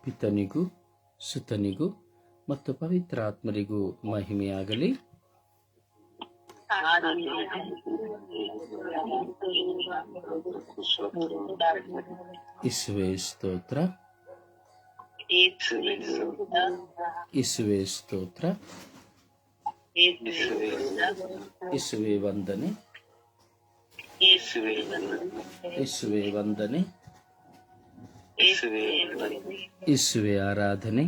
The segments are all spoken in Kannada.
ಪಿತನಿಗೂ ಸುತನಿಗೂ ಮತ್ತು ಪವಿತ್ರಾತ್ಮರಿಗೂ ಮಹಿಮೆಯಾಗಲಿ. ಇಸುವೆ ಸ್ತೋತ್ರ, ಇಸುವೆ ಸ್ತೋತ್ರ, ಇಸುವೆ ವಂದನೆ, ಇಸುವೆ ವಂದನೆ, ಇಸುವೆ ಆರಾಧನೆ,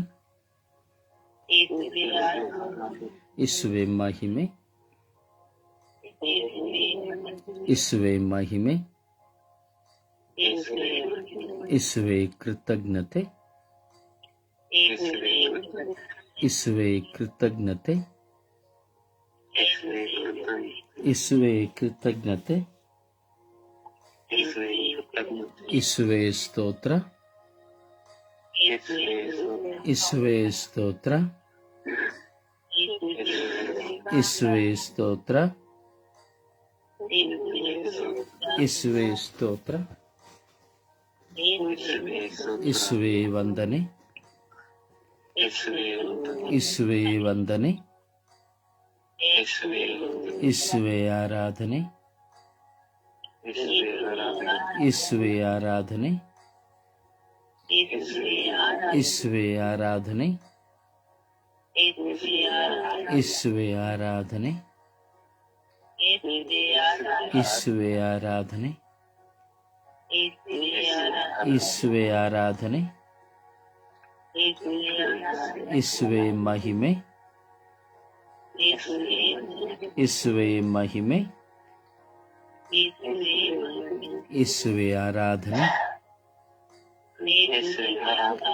ಇಸುವೆ ಮಹಿಮೆ, ಇಸುವೆ ಮಹಿಮೆ, ಇಸುವೆ ಕೃತಜ್ಞತೆ, ಇಸುವೆ ಕೃತಜ್ಞತೆ, ಇಸುವೆ ಕೃತಜ್ಞತೆ, ಇಸುವೆ ಸ್ತೋತ್ರ, ಇಸುವೆ ಸ್ತೋತ್ರ, ಇಸುವೆ ಸ್ತೋತ್ರ, ಇಸುವೆ ಸ್ತೋತ್ರ, ಇಸುವೆ ವಂದನೆ, ಇಸುವೆ ವಂದನೆ, ಇಸುವೆ ಆರಾಧನೆ, ಇಸುವೆ ಆರಾಧನೆ, ಇಸುವೆ ಆರಾಧನೆ, ಇಸುವೆ ಆರಾಧನೆ, ಇಸುವೆ ಆರಾಧನೆ, ಇಸುವೆ ಆರಾಧನೆ, ಇಸುವೆ ಮಹಿಮೆ, ಇಸುವೆ ಮಹಿಮೆ, ಇಸುವೆ ಆರಾಧನೆ.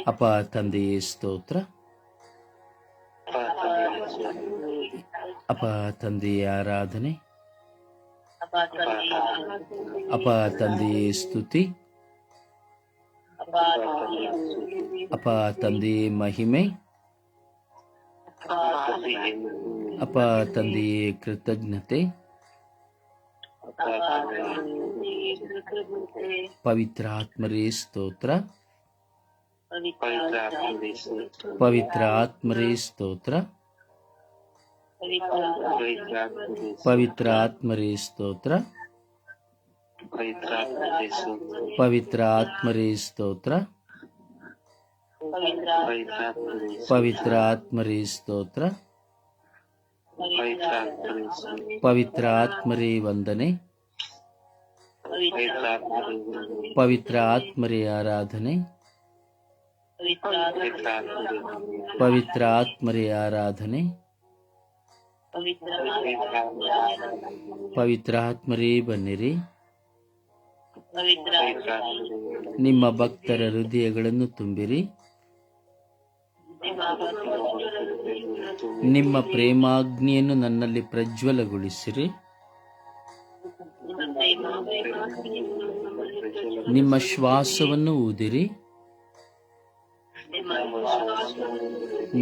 ಅಪ ತಂದೆಯೇ ಸ್ತೋತ್ರ, ಅಪ ತಂದೆಯ ಆರಾಧನೆ, ಅಪ ತಂದೆಯೇ ಸ್ತುತಿ, ಅಪ ತಂದೆಯೇ ಮಹಿಮೆ, ಅಪ ತಂದೆಯೇ ಕೃತಜ್ಞತೆ, ಪವಿತ್ರಾತ್ಮರೇ ಸ್ತೋತ್ರ, ಪವಿತ್ರಾತ್ಮರೇ ಸ್ತೋತ್ರ, ಪವಿತ್ರಾತ್ಮರೇ ಸ್ತೋತ್ರ, ಪವಿತ್ರಾತ್ಮರೇ ಸ್ತೋತ್ರ, ಪವಿತ್ರಾತ್ಮರೇ ಸ್ತೋತ್ರ, ಪವಿತ್ರಾತ್ಮರೇ ವಂದನೆ, ಪವಿತ್ರಾತ್ಮರೇ ಆರಾಧನೆ, ಪವಿತ್ರಾತ್ಮರೇ ಆರಾಧನೆ, ಪವಿತ್ರಾತ್ಮರೇ ಬನ್ನಿರಿ. ನಿಮ್ಮ ಭಕ್ತರ ಹೃದಯಗಳನ್ನು ತುಂಬಿರಿ. ನಿಮ್ಮ ಪ್ರೇಮಾಗ್ನಿಯನ್ನು ನನ್ನಲ್ಲಿ ಪ್ರಜ್ವಲಗೊಳಿಸಿರಿ. ನಿಮ್ಮ ಶ್ವಾಸವನ್ನು ಊದಿರಿ.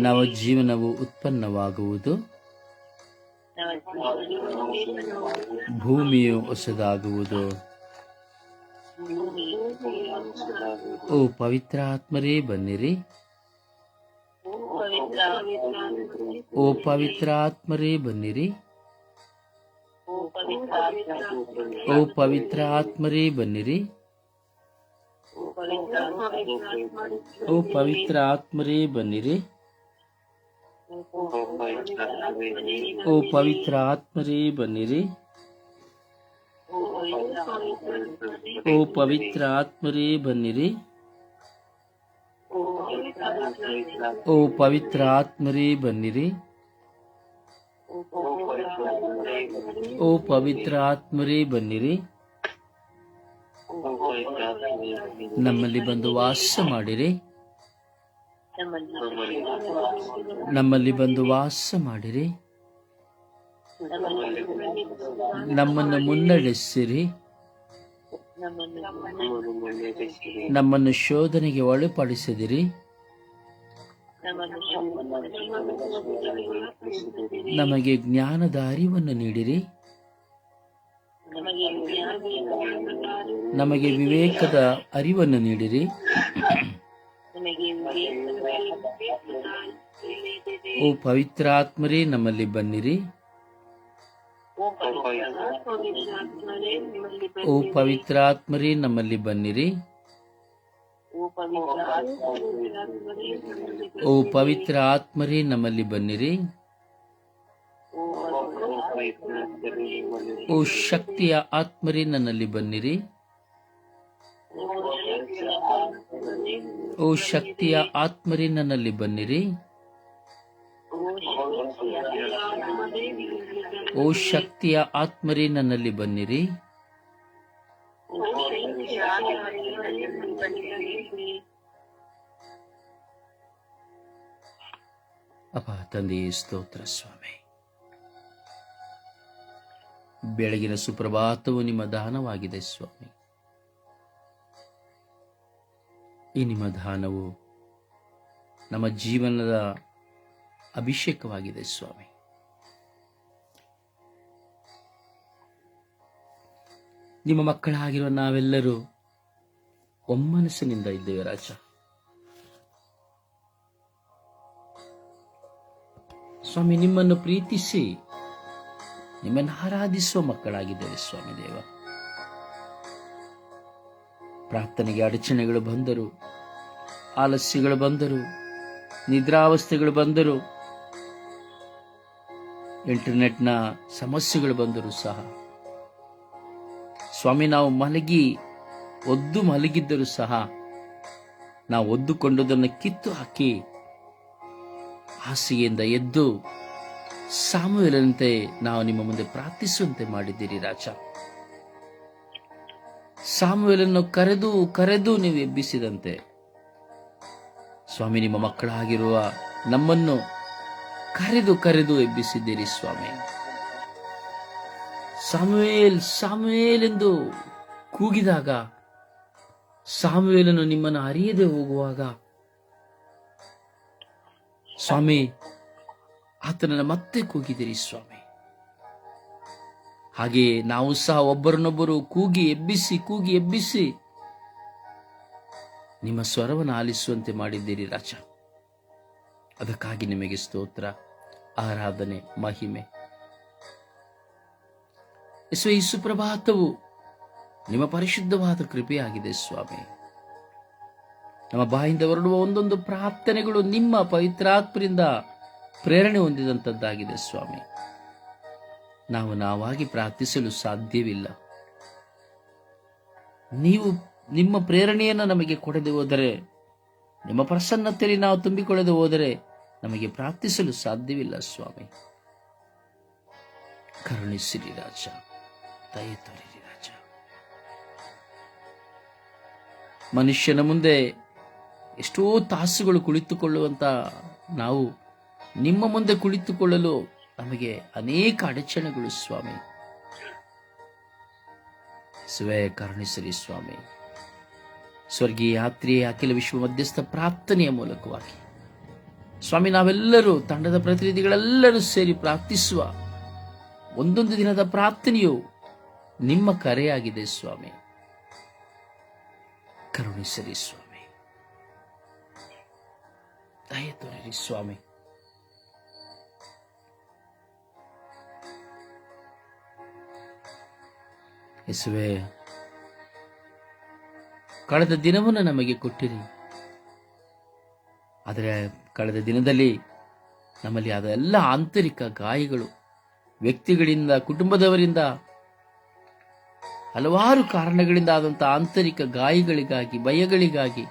ನವಜೀವನವು ಉತ್ಪನ್ನವಾಗುವುದು. ಭೂಮಿಯು ಹೊಸದಾಗುವುದು. ಓ ಪವಿತ್ರಾತ್ಮರೇ ಬನ್ನಿರಿ. ಓ ಪವಿತ್ರಾತ್ಮರೇ ಬನ್ನಿರಿ. ಓ ಪವಿತ್ರಾತ್ಮರೇ ಬನ್ನಿರಿ. ಓ ಪವಿತ್ರಾತ್ಮರೇ ಬನ್ನಿರಿ. ಓ ಪವಿತ್ರಾತ್ಮರೇ ಬನ್ನಿರಿ. ಓ ಪವಿತ್ರಾತ್ಮರೇ ಬನ್ನಿರಿ. ಓ ಪವಿತ್ರಾತ್ಮರೇ ಬನ್ನಿರಿ. ಓ ಪವಿತ್ರಾತ್ಮರೇ ಬನ್ನಿರಿ. ನಮ್ಮಲ್ಲಿ ಬಂದು ವಾಸ ಮಾಡಿರಿ. ನಮ್ಮಲ್ಲಿ ಬಂದು ವಾಸ ಮಾಡಿರಿ. ನಮ್ಮನ್ನು ಮುನ್ನಡೆಸಿರಿ. ನಮ್ಮನ್ನು ಶೋಧನೆಗೆ ಒಳಪಡಿಸಿದಿರಿ. ನಮಗೆ ಜ್ಞಾನದ ಅರಿವನ್ನು ನೀಡಿರಿ. ನಮಗೆ ವಿವೇಕದ ಅರಿವನ್ನು ನೀಡಿರಿ. ಓ ಪವಿತ್ರಾತ್ಮರೇ ನಮ್ಮಲ್ಲಿ ಬನ್ನಿರಿ. ಓ ಪವಿತ್ರಾತ್ಮರೇ ನಮ್ಮಲ್ಲಿ ಬನ್ನಿರಿ. ಓ ಪವಿತ್ರ ಆತ್ಮರೇ ನಮ್ಮಲ್ಲಿ ಬನ್ನಿರಿ. ಓ ಶಕ್ತಿಯ ಆತ್ಮರೇ ನನ್ನಲ್ಲಿ ಬನ್ನಿರಿ. ಓ ಶಕ್ತಿಯ ಆತ್ಮರೇ ನನ್ನಲ್ಲಿ ಬನ್ನಿರಿ. ಓ ಶಕ್ತಿಯ ಆತ್ಮರೇ ನನ್ನಲ್ಲಿ ಬನ್ನಿರಿ. ಅಪ್ಪ ತಂದೆಯೇ ಸ್ತೋತ್ರ ಸ್ವಾಮಿ. ಬೆಳಗಿನ ಸುಪ್ರಭಾತವು ನಿಮ್ಮ ದಾನವಾಗಿದೆ ಸ್ವಾಮಿ. ಈ ನಿಮ್ಮ ದಾನವು ನಮ್ಮ ಜೀವನದ ಅಭಿಷೇಕವಾಗಿದೆ ಸ್ವಾಮಿ. ನಿಮ್ಮ ಮಕ್ಕಳಾಗಿರುವ ನಾವೆಲ್ಲರೂ ಒಮ್ಮನಸ್ಸಿನಿಂದ ಇದ್ದೇವೆ ರಾಜ. ಸ್ವಾಮಿ, ನಿಮ್ಮನ್ನು ಪ್ರೀತಿಸಿ ನಿಮ್ಮನ್ನು ಆರಾಧಿಸುವ ಮಕ್ಕಳಾಗಿದ್ದೇವೆ ಸ್ವಾಮಿ ದೇವ. ಪ್ರಾರ್ಥನೆಗೆ ಅಡಚಣೆಗಳು ಬಂದರು, ಆಲಸ್ಯಗಳು ಬಂದರು, ನಿದ್ರಾವಸ್ಥೆಗಳು ಬಂದರು, ಇಂಟರ್ನೆಟ್ನ ಸಮಸ್ಯೆಗಳು ಬಂದರೂ ಸಹ ಸ್ವಾಮಿ, ನಾವು ಒದ್ದು ಮಲಗಿದ್ದರೂ ಸಹ ನಾವು ಒದ್ದುಕೊಂಡುದನ್ನು ಕಿತ್ತು ಹಾಕಿ ಹಾಸಿಗೆಯಿಂದ ಎದ್ದು ಸಾಮುವೇಲನಂತೆ ನಾವು ನಿಮ್ಮ ಮುಂದೆ ಪ್ರಾರ್ಥಿಸುವಂತೆ ಮಾಡಿದ್ದೀರಿ ರಾಜ. ಸಾಮುವೇಲನ್ನು ಕರೆದು ಕರೆದು ನೀವು ಎಬ್ಬಿಸಿದಂತೆ ಸ್ವಾಮಿ, ನಿಮ್ಮ ಮಕ್ಕಳಾಗಿರುವ ನಮ್ಮನ್ನು ಕರೆದು ಕರೆದು ಎಬ್ಬಿಸಿದ್ದೀರಿ ಸ್ವಾಮಿ. ಸಾಮುವೇಲ್ ಸಾಮುವೇಲ್ ಎಂದು ಕೂಗಿದಾಗ ಸಾಮುವೇಲನು ನಿಮ್ಮನ್ನು ಅರಿಯದೆ ಹೋಗುವಾಗ ಸ್ವಾಮಿ, ಆತನನ್ನು ಮತ್ತೆ ಕೂಗಿದಿರಿ ಸ್ವಾಮಿ. ಹಾಗೆಯೇ ನಾವು ಸಹ ಒಬ್ಬರನ್ನೊಬ್ಬರು ಕೂಗಿ ಎಬ್ಬಿಸಿ ನಿಮ್ಮ ಸ್ವರವನ್ನು ಆಲಿಸುವಂತೆ ಮಾಡಿದ್ದೀರಿ ರಾಜ. ಅದಕ್ಕಾಗಿ ನಿಮಗೆ ಸ್ತೋತ್ರ, ಆರಾಧನೆ, ಮಹಿಮೆ. ಈ ಸುಪ್ರಭಾತವು ನಿಮ್ಮ ಪರಿಶುದ್ಧವಾದ ಕೃಪೆಯಾಗಿದೆ ಸ್ವಾಮಿ. ನಮ್ಮ ಬಾಯಿಂದ ಹೊರಡುವ ಒಂದೊಂದು ಪ್ರಾರ್ಥನೆಗಳು ನಿಮ್ಮ ಪವಿತ್ರಾತ್ಮರಿಂದ ಪ್ರೇರಣೆ ಹೊಂದಿದಂಥದ್ದಾಗಿದೆ ಸ್ವಾಮಿ. ನಾವು ನಾವಾಗಿ ಪ್ರಾರ್ಥಿಸಲು ಸಾಧ್ಯವಿಲ್ಲ. ನೀವು ನಿಮ್ಮ ಪ್ರೇರಣೆಯನ್ನು ನಮಗೆ ಕೊಡದೆ ಹೋದರೆ, ನಿಮ್ಮ ಪ್ರಸನ್ನತೆಯಲ್ಲಿ ನಾವು ತುಂಬಿಕೊಳ್ಳದೆ ಹೋದರೆ ನಮಗೆ ಪ್ರಾರ್ಥಿಸಲು ಸಾಧ್ಯವಿಲ್ಲ ಸ್ವಾಮಿ. ಕರುಣಿಸಿರಿ ರಾಜ, ದಯೆ ತೋರಿರಿ ರಾಜ. ಮನುಷ್ಯನ ಮುಂದೆ ಎಷ್ಟೋ ತಾಸುಗಳು ಕುಳಿತುಕೊಳ್ಳುವಂತ ನಾವು ನಿಮ್ಮ ಮುಂದೆ ಕುಳಿತುಕೊಳ್ಳಲು ನಮಗೆ ಅನೇಕ ಅಡಚಣೆಗಳು ಸ್ವಾಮಿ. ಕರುಣಿಸಿರಿ ಸ್ವಾಮಿ. ಸ್ವರ್ಗೀಯ ಯಾತ್ರೆಯ ಅಖಿಲ ವಿಶ್ವ ಮಧ್ಯಸ್ಥ ಪ್ರಾರ್ಥನೆಯ ಮೂಲಕವಾಗಿ ಸ್ವಾಮಿ, ನಾವೆಲ್ಲರೂ ತಂಡದ ಪ್ರತಿನಿಧಿಗಳೆಲ್ಲರೂ ಸೇರಿ ಪ್ರಾರ್ಥಿಸುವ ಒಂದೊಂದು ದಿನದ ಪ್ರಾರ್ಥನೆಯು ನಿಮ್ಮ ಕರೆಯಾಗಿದೆ ಸ್ವಾಮಿ. ಕರುಣಿಸಿರಿ ಸ್ವಾಮಿ, ದಯೆ ತೋರಿರಿ ಸ್ವಾಮಿ. ಯೇಸುವೇ, ಕಳೆದ ದಿನವನ್ನು ನಮಗೆ ಕೊಟ್ಟಿರಿ. ಆದರೆ ಕಳೆದ ದಿನದಲ್ಲಿ ನಮ್ಮಲ್ಲಿ ಆದ ಎಲ್ಲ ಆಂತರಿಕ ಗಾಯಗಳು, ವ್ಯಕ್ತಿಗಳಿಂದ, ಕುಟುಂಬದವರಿಂದ, ಹಲವಾರು ಕಾರಣಗಳಿಂದ ಆದಂತಹ ಆಂತರಿಕ ಗಾಯಗಳಿಗಾಗಿ, ಭಯಗಳಿಗಾಗಿ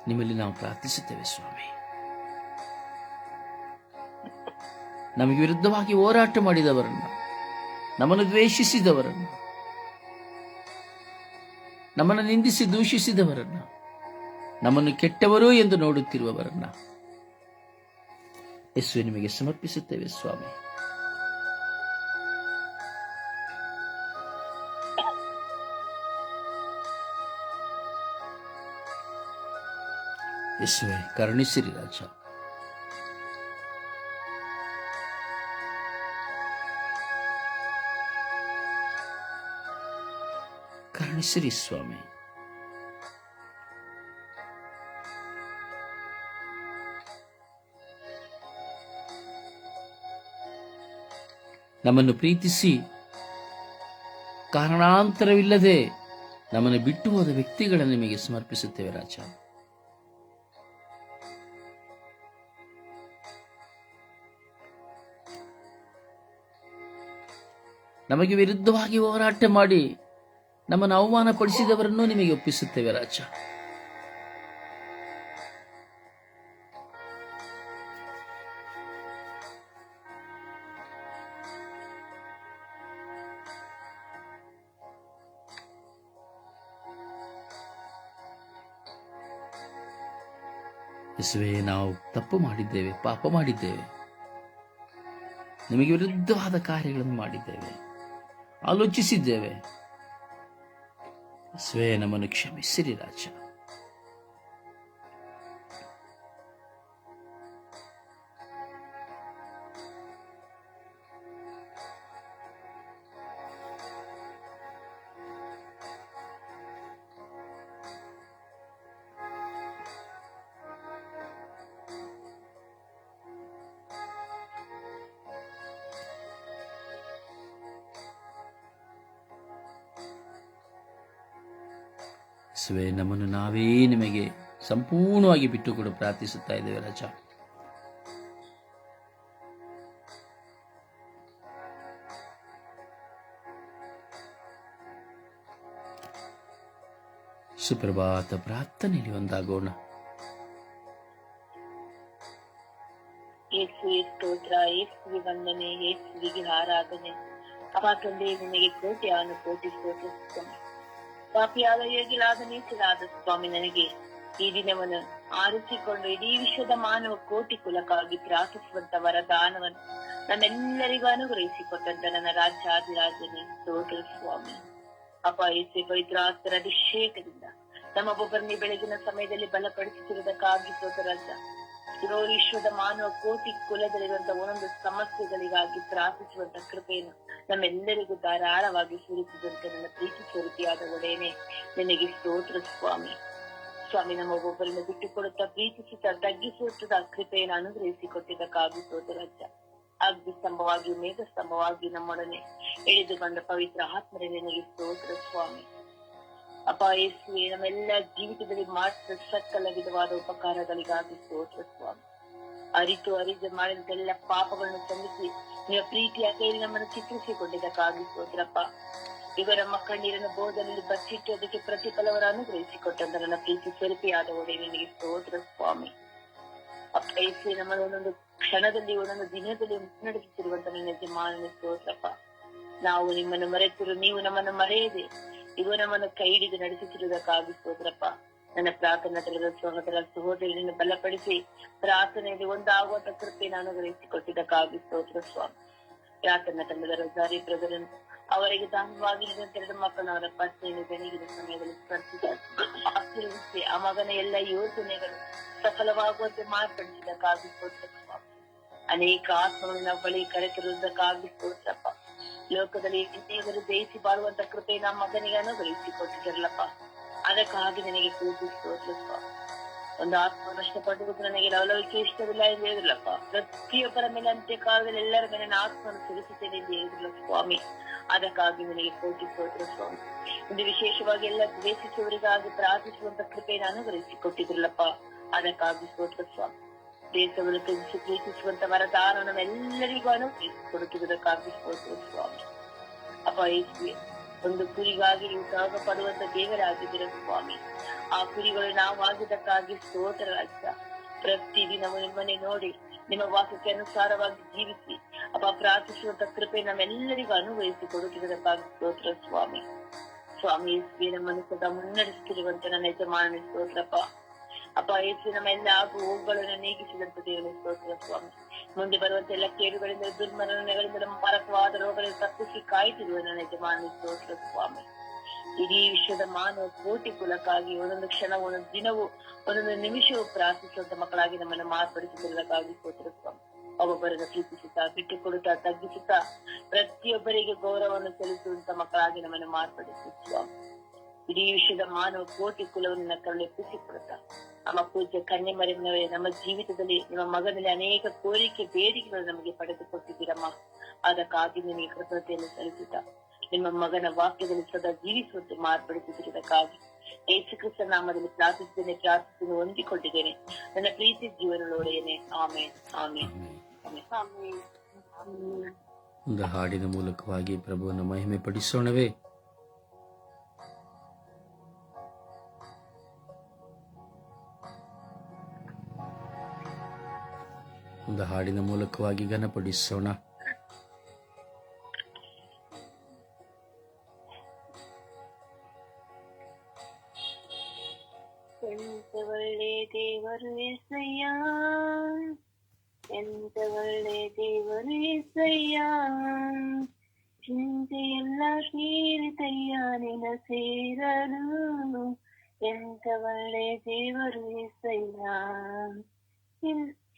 ನಿಮ್ಮಲ್ಲಿ ನಾವು ಪ್ರಾರ್ಥಿಸುತ್ತೇವೆ ಸ್ವಾಮಿ. ನಮಗೆ ವಿರುದ್ಧವಾಗಿ ಹೋರಾಟ ಮಾಡಿದವರನ್ನ, ನಮ್ಮನ್ನು ದ್ವೇಷಿಸಿದವರನ್ನ, ನಮ್ಮನ್ನು ನಿಂದಿಸಿ ದೂಷಿಸಿದವರನ್ನ, ನಮ್ಮನ್ನು ಕೆಟ್ಟವರು ಎಂದು ನೋಡುತ್ತಿರುವವರನ್ನ ಯೇಸುವೆ ನಿಮಗೆ ಸಮರ್ಪಿಸುತ್ತೇವೆ ಸ್ವಾಮಿ. ಯೇಸುವೆ, ಕರುಣಿಸಿರಿ ರಾಜ. ಕರುಣಿಸಿರಿ ಸ್ವಾಮಿ. ನಮ್ಮನ್ನು ಪ್ರೀತಿಸಿ ಕಾರಣಾಂತರವಿಲ್ಲದೆ ನಮ್ಮನ್ನು ಬಿಟ್ಟು ಹೋದ ವ್ಯಕ್ತಿಗಳನ್ನು ನಿಮಗೆ ಸಮರ್ಪಿಸುತ್ತೇವೆ ರಾಜ. ನಮಗೆ ವಿರುದ್ಧವಾಗಿ ಹೋರಾಟ ಮಾಡಿ ನಮ್ಮನ್ನು ಅವಮಾನಪಡಿಸಿದವರನ್ನು ನಿಮಗೆ ಒಪ್ಪಿಸುತ್ತೇವೆ ರಾಜ. ಯೇಸುವೇ, ನಾವು ತಪ್ಪು ಮಾಡಿದ್ದೇವೆ, ಪಾಪ ಮಾಡಿದ್ದೇವೆ, ನಿಮಗೆ ವಿರುದ್ಧವಾದ ಕಾರ್ಯಗಳನ್ನು ಮಾಡಿದ್ದೇವೆ, ಆಲೋಚಿಸಿದ್ದೇವೆ. ಯೇಸುವೇ, ನಮ್ಮನ್ನು ಕ್ಷಮಿಸಿರಿ ರಾಜ. ಯೇಸುವೇ, ನಮ್ಮನ್ನು ನಾವೇ ನಿಮಗೆ ಸಂಪೂರ್ಣವಾಗಿ ಬಿಟ್ಟುಕೊಡು ಪ್ರಾರ್ಥಿಸುತ್ತಾ ಇದ್ದೇವೆ ರಾಜ. ಸುಪ್ರಭಾತ ಪ್ರಾರ್ಥನೆಯಲ್ಲಿ ಒಂದಾಗೋಣ. ಯೇಸುವೆ ಸ್ತೋತ್ರ, ಯೇಸುವಿಗೆ ವಂದನೆ, ಯೇಸುವಿಗೆ ಆರಾಧನೆ. ಅಪ್ಪ ತಂದೆ, ನಿನಗೆ ಕೋಟಿ ಕೋಟಿ ಸ್ತೋತ್ರ. ಪಾಪಿಯಾದ ಯೋಗಿಲಾದ ನೀಚಲಾದ ಸ್ವಾಮಿ, ನನಗೆ ಈ ದಿನವನ್ನು ಆರಿಸಿಕೊಂಡು ಇಡೀ ವಿಶ್ವದ ಮಾನವ ಕೋಟಿ ಕುಲಕ್ಕಾಗಿ ಪ್ರಾರ್ಥಿಸುವಂತ ವರದಾನವನ್ನು ನಮ್ಮೆಲ್ಲರಿಗೂ ಅನುಗ್ರಹಿಸಿಕೊಟ್ಟಂತ ನನ್ನ ರಾಜ್ಯಾಧಿರಾಜನೇ ಸ್ತೋತ್ರ ಸ್ವಾಮಿ. ಅಪ್ಪ ಯೇಸು ಪವಿತ್ರಾತ್ಮರ ಅಭಿಷೇಕದಿಂದ ನಮ್ಮೊಬ್ಬೊಬ್ಬರನ್ನೇ ಬೆಳಗಿನ ಸಮಯದಲ್ಲಿ ಬಲಪಡಿಸುತ್ತಿರುವುದಕ್ಕಾಗಿ ಸ್ತೋತ್ರ ರಾಜ. ಇರೋ ವಿಶ್ವದ ಮಾನವ ಕೋಟಿ ಕುಲದಲ್ಲಿರುವಂತಹ ಒಂದೊಂದು ಸಮಸ್ಯೆಗಳಿಗಾಗಿ ಪ್ರಾರ್ಥಿಸುವಂತ ಕೃಪೆಯನ್ನು ನಮ್ಮೆಲ್ಲರಿಗೂ ಧಾರಾಳವಾಗಿ ಸುರಿಸಿದಂತೆ ನನ್ನ ಪ್ರೀತಿ ಸ್ವರೂಪಿಯಾದ ಒಡೆಯನೆ ನಿನಗೆ ಸ್ತೋತ್ರ ಸ್ವಾಮಿ. ಸ್ವಾಮಿ, ನಮ್ಮ ಒಬ್ಬೊಬ್ಬರನ್ನು ಬಿಟ್ಟುಕೊಡುತ್ತಾ ಪ್ರೀತಿಸುತ್ತಾ ತಗ್ಗಿಸುತ್ತ ಕೃಪೆಯನ್ನು ಅನುಗ್ರಹಿಸಿಕೊಟ್ಟಿದ್ದಕ್ಕಾಗಿ ಸ್ತೋತ್ರ ರಾಜ. ಅಗ್ನಿ ಸ್ತಂಭವಾಗಿ ಮೇಘ ಸ್ತಂಭವಾಗಿ ನಮ್ಮೊಡನೆ ಇಳಿದು ಬಂದ ಪವಿತ್ರ ಆತ್ಮರೇ ನಿನಗೆ ಸ್ತೋತ್ರ ಸ್ವಾಮಿ. ಅಪ್ಪ ಯೇಸುವೆ, ನಮ್ಮೆಲ್ಲ ಜೀವಿತದಲ್ಲಿ ಮಾಡಿದ ಸಕಲ ವಿಧವಾದ ಉಪಕಾರಗಳಿಗಾಗಿ ಸ್ತೋತ್ರ ಸ್ವಾಮಿ. ಅರಿದು ಮಾಡಿದಂತೆಲ್ಲ ಪಾಪಗಳನ್ನು ಸಲ್ಲಿಸಿ ನಿಮ್ಮ ಪ್ರೀತಿಯ ಕೈಯಲ್ಲಿ ನಮ್ಮನ್ನು ಚಿತ್ರಿಸಿಕೊಂಡಿದ್ದಕ್ಕಾಗಿ ಸ್ತೋತ್ರಪ್ಪ. ಇವರ ಮಕ್ಕಳ ನೀರನ್ನು ಬೋಧನೆಯಲ್ಲಿ ಬಚ್ಚಿಟ್ಟು ಅದಕ್ಕೆ ಪ್ರತಿಫಲವನ್ನು ಅನುಗ್ರಹಿಸಿಕೊಟ್ಟಂತ ನನ್ನ ಪ್ರೀತಿ ಸ್ವರೂಪಿಯಾದ ಒಡೆಯ ನಿನಗೆ ಸ್ತೋತ್ರ ಸ್ವಾಮಿ. ಅಪ್ಪ ಯೇಸುವೆ, ನಮ್ಮನ್ನು ಒಂದೊಂದು ಕ್ಷಣದಲ್ಲಿ ಒಂದೊಂದು ದಿನದಲ್ಲಿ ಮುನ್ನಡೆಸುತ್ತಿರುವಂತ ನನ್ನ ಯಜಮಾನನ ಸ್ತೋತ್ರಪ್ಪ. ನಾವು ನಿಮ್ಮನ್ನು ಮರೆತಿರು, ನೀವು ನಮ್ಮನ್ನು ಮರೆಯದೆ ಇವು ನಮ್ಮನ್ನು ಕೈ ಹಿಡಿದು ನಡೆಸುತ್ತಿರುವುದಕ್ಕಾಗಿ ಸ್ತೋತ್ರಪ್ಪ. ನನ್ನ ಪ್ರಾರ್ಥನಾ ಸಹೋದರ ಸಹೋದರಿಯನ್ನು ಬಲಪಡಿಸಿ ಪ್ರಾರ್ಥನೆಯಲ್ಲಿ ಒಂದಾಗುವಂತ ಕೃಪೆಯನ್ನು ಅನುಗ್ರಹಿಸಿಕೊಟ್ಟಿದ್ದಕ್ಕಾಗಿ ಸ್ತೋತ್ರ ಸ್ವಾಮಿ. ಪ್ರಾರ್ಥನಾ ತಂಡದ ರಜಾರಿ ಬ್ರದರ್ ಅವರಿಗೆ ದಾನವಾಗಿ ಎರಡು ಮಕ್ಕಳನ್ನು ಅವರ ಪತ್ನಿಯನ್ನು ಬೆಳಗಿನ ಸಮಯದಲ್ಲಿ ಆಶೀರ್ವದಿಸಿ ಆ ಮಗನ ಎಲ್ಲ ಯೋಜನೆಗಳು ಸಫಲವಾಗುವಂತೆ ಮಾರ್ಪಡಿಸಿದ್ದಕ್ಕಾಗಿ ಸ್ತೋತ್ರ ಸ್ವಾಮಿ. ಅನೇಕ ಆತ್ಮಗಳನ್ನು ನಾವು ಬಳಿ ಕರೆತಿರುವುದಕ್ಕಾಗಿ ಸ್ತೋತ್ರಪ್ಪ. ಲೋಕದಲ್ಲಿ ದೇವರು ಜಯಿಸಿ ಬಾಳುವಂತ ಕೃಪೆ ನಮ್ಮ ಮಗನಿಗೆ ಅನುಗ್ರಹಿಸಿಕೊಟ್ಟಿರಲಪ್ಪ. ಅದಕ್ಕಾಗಿ ನನಗೆ ಕೂತು ಸ್ತೋತ್ರ ಸ್ವಾಮಿ. ಒಂದು ಆತ್ಮ ನಷ್ಟಪಡುವುದು ನನಗೆ ಲವಲವಿಕೆ ಇಷ್ಟವಿಲ್ಲ ಎಂದು ಹೇಳಿದ್ರಲ್ಲಪ್ಪ. ಪ್ರತಿಯೊಬ್ಬರ ಮೇಲೆ ಅಂತ್ಯಕಾಲದಲ್ಲಿ ಎಲ್ಲರ ಮೇಲೆ ನನ್ನ ಆತ್ಮವನ್ನು ಸುರಿಸುತ್ತೇನೆ ಎಂದು ಹೇಳಿದ್ರಲ್ಲ ಸ್ವಾಮಿ. ಅದಕ್ಕಾಗಿ ನನಗೆ ಕೋಟಿ ಸ್ತೋತ್ರ ಸ್ವಾಮಿ. ಒಂದು ವಿಶೇಷವಾಗಿ ಎಲ್ಲ ದ್ವೇಷಿಸುವವರಿಗಾಗಿ ಪ್ರಾರ್ಥಿಸುವಂತ ಕೃಪೆಯನ್ನು ಅನುಗ್ರಹಿಸಿಕೊಟ್ಟಿದ್ರಲ್ಲಪ್ಪ. ಅದಕ್ಕಾಗಿ ಸ್ತೋತ್ರ ಸ್ವಾಮಿ. ದೇಶವನ್ನು ತ್ಯಜಿಸಿ ಪ್ರೀತಿಸುವಂತ ವರದಾನ ನಮ್ಮೆಲ್ಲರಿಗೂ ಅನುಗ್ರಹಿಸಿಕೊಡುತ್ತಿರುವುದಕ್ಕಾಗಿ ಸ್ತೋತ್ರ ಸ್ವಾಮಿ. ಅಪ್ಪ ಯೇಸುವೆ, ಒಂದು ಕುರಿಗಾಗಿ ಉತ್ಸಾಹ ಪಡುವಂತ ದೇವರಾಗಿದ್ದೀರ ಸ್ವಾಮಿ. ಆ ಕುರಿಗಳು ನಾವು ಆಗಿದ್ದಕ್ಕಾಗಿ ಸ್ತೋತ್ರ ರಾಜ. ಪ್ರತಿದಿನ ನಿಮ್ಮನೆ ನೋಡಿ ನಿಮ್ಮ ವಾಕ್ಯಕ್ಕೆ ಅನುಸಾರವಾಗಿ ಜೀವಿಸಿ ಅಪ್ಪ ಪ್ರಾರ್ಥಿಸುವಂತ ಕೃಪೆ ನಮ್ಮೆಲ್ಲರಿಗೂ ಅನುಗ್ರಹಿಸಿಕೊಡುತ್ತಿರುವುದಕ್ಕಾಗಿ ಸ್ತೋತ್ರ ಸ್ವಾಮಿ. ಸ್ವಾಮಿ ಯೇಸುವೆ, ನಮ್ಮನ್ನು ಸದಾ ಮುನ್ನಡೆಸುತ್ತಿರುವಂತ ನನ್ನ ಯಜಮಾನನ ಸ್ತೋತ್ರಪ್ಪ. ಅಪ್ಪ ಯೇಸು, ನಮ್ಮ ಎಲ್ಲ ಆಗು ಹೋಗುಗಳನ್ನು ನೀಗಿಸಿದಂತ ದೇವರ ಸ್ತೋತ್ರ ಸ್ವಾಮಿ. ಮುಂದೆ ಬರುವಂತ ಎಲ್ಲ ಕೇಡುಗಳಿಂದ ದುರ್ಮರಣಗಳಿಂದ ನಮ್ಮ ಮಾರಕವಾದ ರೋಗಗಳನ್ನು ತಪ್ಪಿಸಿ ಕಾಯ್ತಿರುವ ನನ್ನ ಯಜಮಾನ ಸ್ತೋತ್ರ ಸ್ವಾಮಿ. ಇಡೀ ವಿಶ್ವದ ಮಾನವ ಕೋಟಿ ಕುಲಕ್ಕಾಗಿ ಒಂದೊಂದು ಕ್ಷಣ ಒಂದೊಂದು ದಿನವೂ ಒಂದೊಂದು ನಿಮಿಷವೂ ಪ್ರಾರ್ಥಿಸುವಂತ ಮಕ್ಕಳಾಗಿ ನಮ್ಮನ್ನು ಮಾರ್ಪಡಿಸಿಕೊಳ್ಳಕ್ಕಾಗಿ ಸ್ತೋತ್ರ ಸ್ವಾಮಿ. ಒಬ್ಬೊಬ್ಬರನ್ನು ಪ್ರೀತಿಸುತ್ತಾ ಬಿಟ್ಟುಕೊಡುತ್ತಾ ತಗ್ಗಿಸುತ್ತಾ ಪ್ರತಿಯೊಬ್ಬರಿಗೆ ಗೌರವವನ್ನು ಸಲ್ಲಿಸುವಂತ ಮಕ್ಕಳಾಗಿ ನಮ್ಮನ್ನು ಮಾರ್ಪಡಿಸಿ ಸ್ವಾಮಿ. ಇಡೀ ವಿಶ್ವದ ಮಾನವ ಕೋಟಿ ಕುಲವನ್ನು ಕರುಳೆಪ್ಪಿಸಿಕೊಡುತ್ತಾ ನಮ್ಮ ಪೂಜ್ಯ ಕನ್ಯೆ ಮರಿಯಮ್ಮನವರೇ, ನಮ್ಮ ಜೀವಿತದಲ್ಲಿ ನಿಮ್ಮ ಮಗನಲ್ಲಿ ಅನೇಕ ಕೋರಿಕೆ ಬೇಡಿಕೆಗಳು ನಮಗೆ ಪಡೆದುಕೊಟ್ಟಿದ್ದೀರಮ್ಮ. ಅದಕ್ಕಾಗಿ ನಿನಗೆ ಕೃತಜ್ಞತೆಯನ್ನು ಸಲ್ಲಿಸುತ್ತಾ ನಿಮ್ಮ ಮಗನ ವಾಕ್ಯದಲ್ಲಿ ಸದಾ ಜೀವಿಸುವಂತೆ ಮಾರ್ಪಡಿಸುತ್ತಿರುವುದಕ್ಕಾಗಿ ಯೇಸು ಕ್ರಿಸ್ತ ನಾಮದಲ್ಲಿ ಪ್ರಾರ್ಥಿಸುತ್ತೇನೆ ಹೊಂದಿಕೊಂಡಿದ್ದೇನೆ. ನನ್ನ ಪ್ರೀತಿ ಜೀವನದೊಡೆಯನೆ. ಆಮೇನ್ ಆಮೇನ್ ಆಮೇನ್. ಒಂದು ಹಾಡಿನ ಮೂಲಕವಾಗಿ ಪ್ರಭುವನ್ನು ಮಹಿಮೆ ಪಡಿಸೋಣವೇ. ಒಂದು ಹಾಡಿನ ಮೂಲಕವಾಗಿ ಘನಪಡಿಸೋಣ. ಎಂತ ಒಳ್ಳೆ ದೇವರು యేసయ్య, ಎಂತ ಒಳ್ಳೆ ದೇವರು యేసయ్య, ಚಿಂತೆಯೆಲ್ಲ ತೀರಿತಯ್ಯ ನಿನ ಸೇರಲು. ಎಂತ ಒಳ್ಳೆ ದೇವರು యేసయ్య,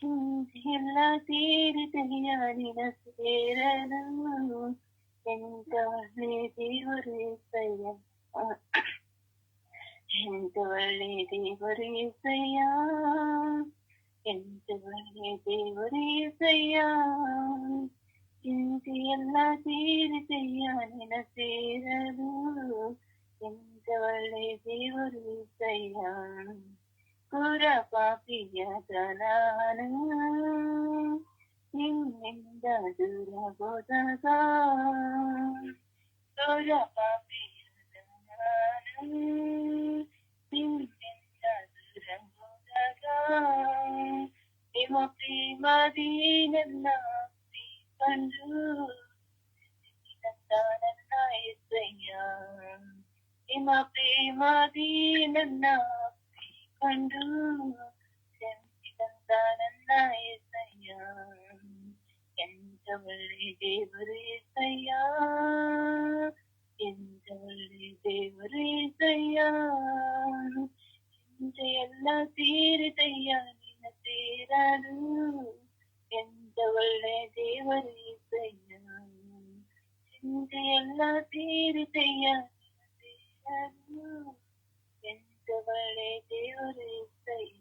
ಚಿಂತೆಯೆಲ್ಲ ತೀರಿತಯ್ಯ ನಿನ ಸೇರಲು. ಎಂತ ಒಳ್ಳೆ ದೇವರು యేసయ్య, ಎಂತ ಒಳ್ಳೆ ದೇವರು యేసయ్య, ಎಂತ ಒಳ್ಳೆ ದೇವರು యేసయ్య, ಚಿಂತೆಯೆಲ್ಲ ತೀರಿತಯ್ಯ ನಿನ ಸೇರಲು. ಎಂತ ಒಳ್ಳೆ ದೇವರು యేసయ్య, ಪುರ ಪಾಪಿಯಾದ ನಾನು ನಿನ್ನಿಂದ ದೂರ ಹೋದಾಗ, ಪುರ ಪಾಪಿಯಾದ ನಾನು ನಿನ್ನಿಂದ ದೂರ ಹೋದಾಗ, ನಿಮ್ಮ ಪ್ರೇಮದಿ ನನ್ನ ಕಂಡು ನನ್ನ యేసయ్య, ನಿಮ್ಮ ಪ್ರೇಮದಿ ನನ್ನ ಕಂಡು ಸೆಂಚಿದಂತ ನನ್ನ యేసయ్య. ಎಂತ ಒಳ್ಳೆ ದೇವರು యేసయ్య, ಎಂತ ಒಳ್ಳೆ ದೇವರು యేసయ్ಯ, ಚಿಂತೆಯೆಲ್ಲ ತೀರಿತಯ್ಯ ನಿನ ಸೇರಲು. ಎಂತ ಒಳ್ಳೆ ದೇವರು యేసయ్ಯ, ಚಿಂತೆಯೆಲ್ಲ ತೀರಿತಯ್ಯ ನಿನ ಸೇರಲು. ಎಂತ ಒಳ್ಳೆ ದೇವರು యేసయ్ಯ.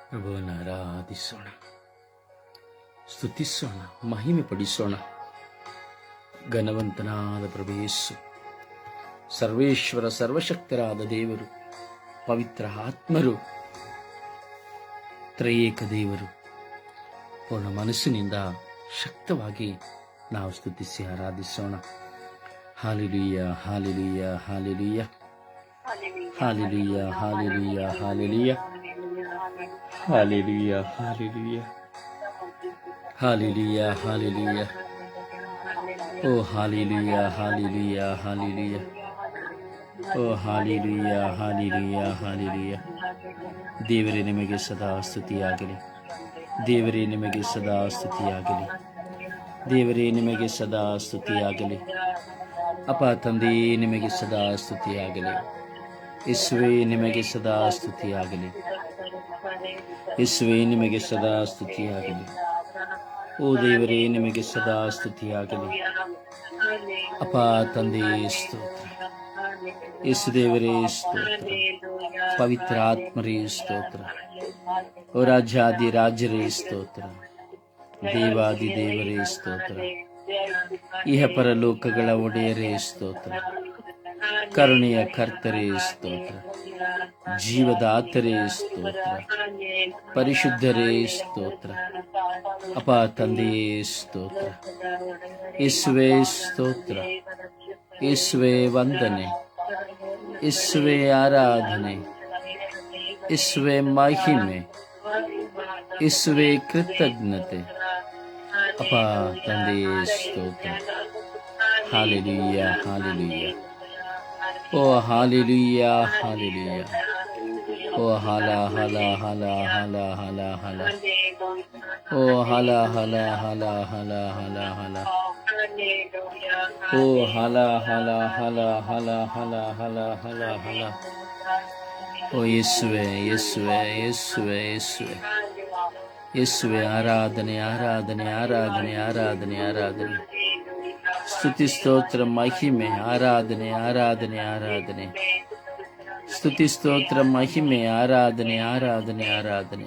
ಪ್ರಭುವನ್ನು ಆರಾಧಿಸೋಣ, ಸ್ತುತಿಸೋಣ, ಮಹಿಮೆ ಪಡಿಸೋಣ. ಘನವಂತನಾದ ಪ್ರಭು ಯೇಸು, ಸರ್ವೇಶ್ವರ ಸರ್ವಶಕ್ತರಾದ ದೇವರು, ಪವಿತ್ರ ಆತ್ಮರು, ತ್ರಯೇಕ ದೇವರು, ಪೂರ್ಣ ಮನಸ್ಸಿನಿಂದ ಶಕ್ತವಾಗಿ ನಾವು ಸ್ತುತಿಸಿ ಆರಾಧಿಸೋಣ. Hallelujah, hallelujah, hallelujah, hallelujah, hallelujah, hallelujah, hallelujah, hallelujah, hallelujah, hallelujah. ಓ ಹಾಲೆಲೂಯ, ಹಾಲೆಲೂಯ, ಹಾಲೆಲೂಯ, ಓ ಹಾಲೆಲೂಯ, ಹಾಲೆಲೂಯ, ಹಾಲೆಲೂಯ. ದೇವರೇ ನಿಮಗೆ ಸದಾ ಸ್ತುತಿಯಾಗಲಿ, ದೇವರೇ ನಿಮಗೆ ಸದಾ ಸ್ತುತಿಯಾಗಲಿ, ದೇವರೇ ನಿಮಗೆ ಸದಾ ಸ್ತುತಿಯಾಗಲಿ. ಅಪ್ಪ ತಂದೆ ನಿಮಗೆ ಸದಾ ಸ್ತುತಿಯಾಗಲಿ. ಯೇಸುವೇ ನಿಮಗೆ ಸದಾ ಸ್ತುತಿಯಾಗಲಿ, ಯೇಸುವೇ ನಿಮಗೆ ಸದಾ ಸ್ತುತಿಯಾಗಲಿ. ಓ ದೇವರೇ ನಿಮಗೆ ಸದಾ ಸ್ತುತಿಯಾಗಲಿ. ಅಪ್ಪ ತಂದೆ ಸ್ತೋತ್ರ, ಯೇಸು ದೇವರೇ ಸ್ತೋತ್ರ, ಪವಿತ್ರ ಆತ್ಮರೇ ಸ್ತೋತ್ರ, ಓ ರಾಜಾದಿ ರಾಜರೇ ಸ್ತೋತ್ರ, ದೇವಾದಿ ದೇವರೇ ಸ್ತೋತ್ರ, ಇಹ ಪರಲೋಕಗಳ ಒಡೆಯರೇ ಸ್ತೋತ್ರ, ಕರುಣೆಯ ಕರ್ತರೇ ಸ್ತೋತ್ರ, ಜೀವದಾತರೇ ಸ್ತೋತ್ರ, ಪರಿಶುದ್ಧರೇ ಸ್ತೋತ್ರ. ಅಪ ತಂದೆಯೇ ಸ್ತೋತ್ರ, ಯೇಸುವೇ ಸ್ತೋತ್ರ, ಯೇಸುವೇ ವಂದನೆ, ಯೇಸುವೇ ಆರಾಧನೆ, ಯೇಸುವೇ ಮಹಿಮೆ, ಯೇಸುವೇ ಕೃತಜ್ಞತೆ. ಅಪ ತಂದೆಯೇ ಸ್ತೋತ್ರ. ಹಾಲೆಲೂಯ, ಹಾಲೆಲೂಯ, ಓ ಹಾಲೆಲೂಯ, ಹಾಲೆಲೂಯ, ಓ ಹಲ ಹಲ ಹಲ ಹಲ ಹಲ ಹಲ, ಓ ಹಲ ಹಲ ಹಲ ಹಲ ಹಲ ಹಲ, ಓ ಹಲ ಹಲ ಹಲ ಹಲ ಹಲ ಹಲ ಹಲ ಹಲ. ಓ ಯೇಸುವೆ, ಯೇಸುವೆ, ಯೇಸುವೆ, ಯೇಸುವೆ, ಯೇಸುವೆ. ಆರಾಧನೆ, ಆರಾಧನೆ, ಆರಾಧನೆ, ಆರಾಧನೆ, ಆರಾಧನೆ, ಸ್ತುತಿ ಸ್ತೋತ್ರ ಮಹಿಮೆ, ಆರಾಧನೆ, ಆರಾಧನೆ, ಆರಾಧನೆ, ಸ್ತುತಿ ಸ್ತೋತ್ರ ಮಹಿಮೆ, ಆರಾಧನೆ, ಆರಾಧನೆ, ಆರಾಧನೆ.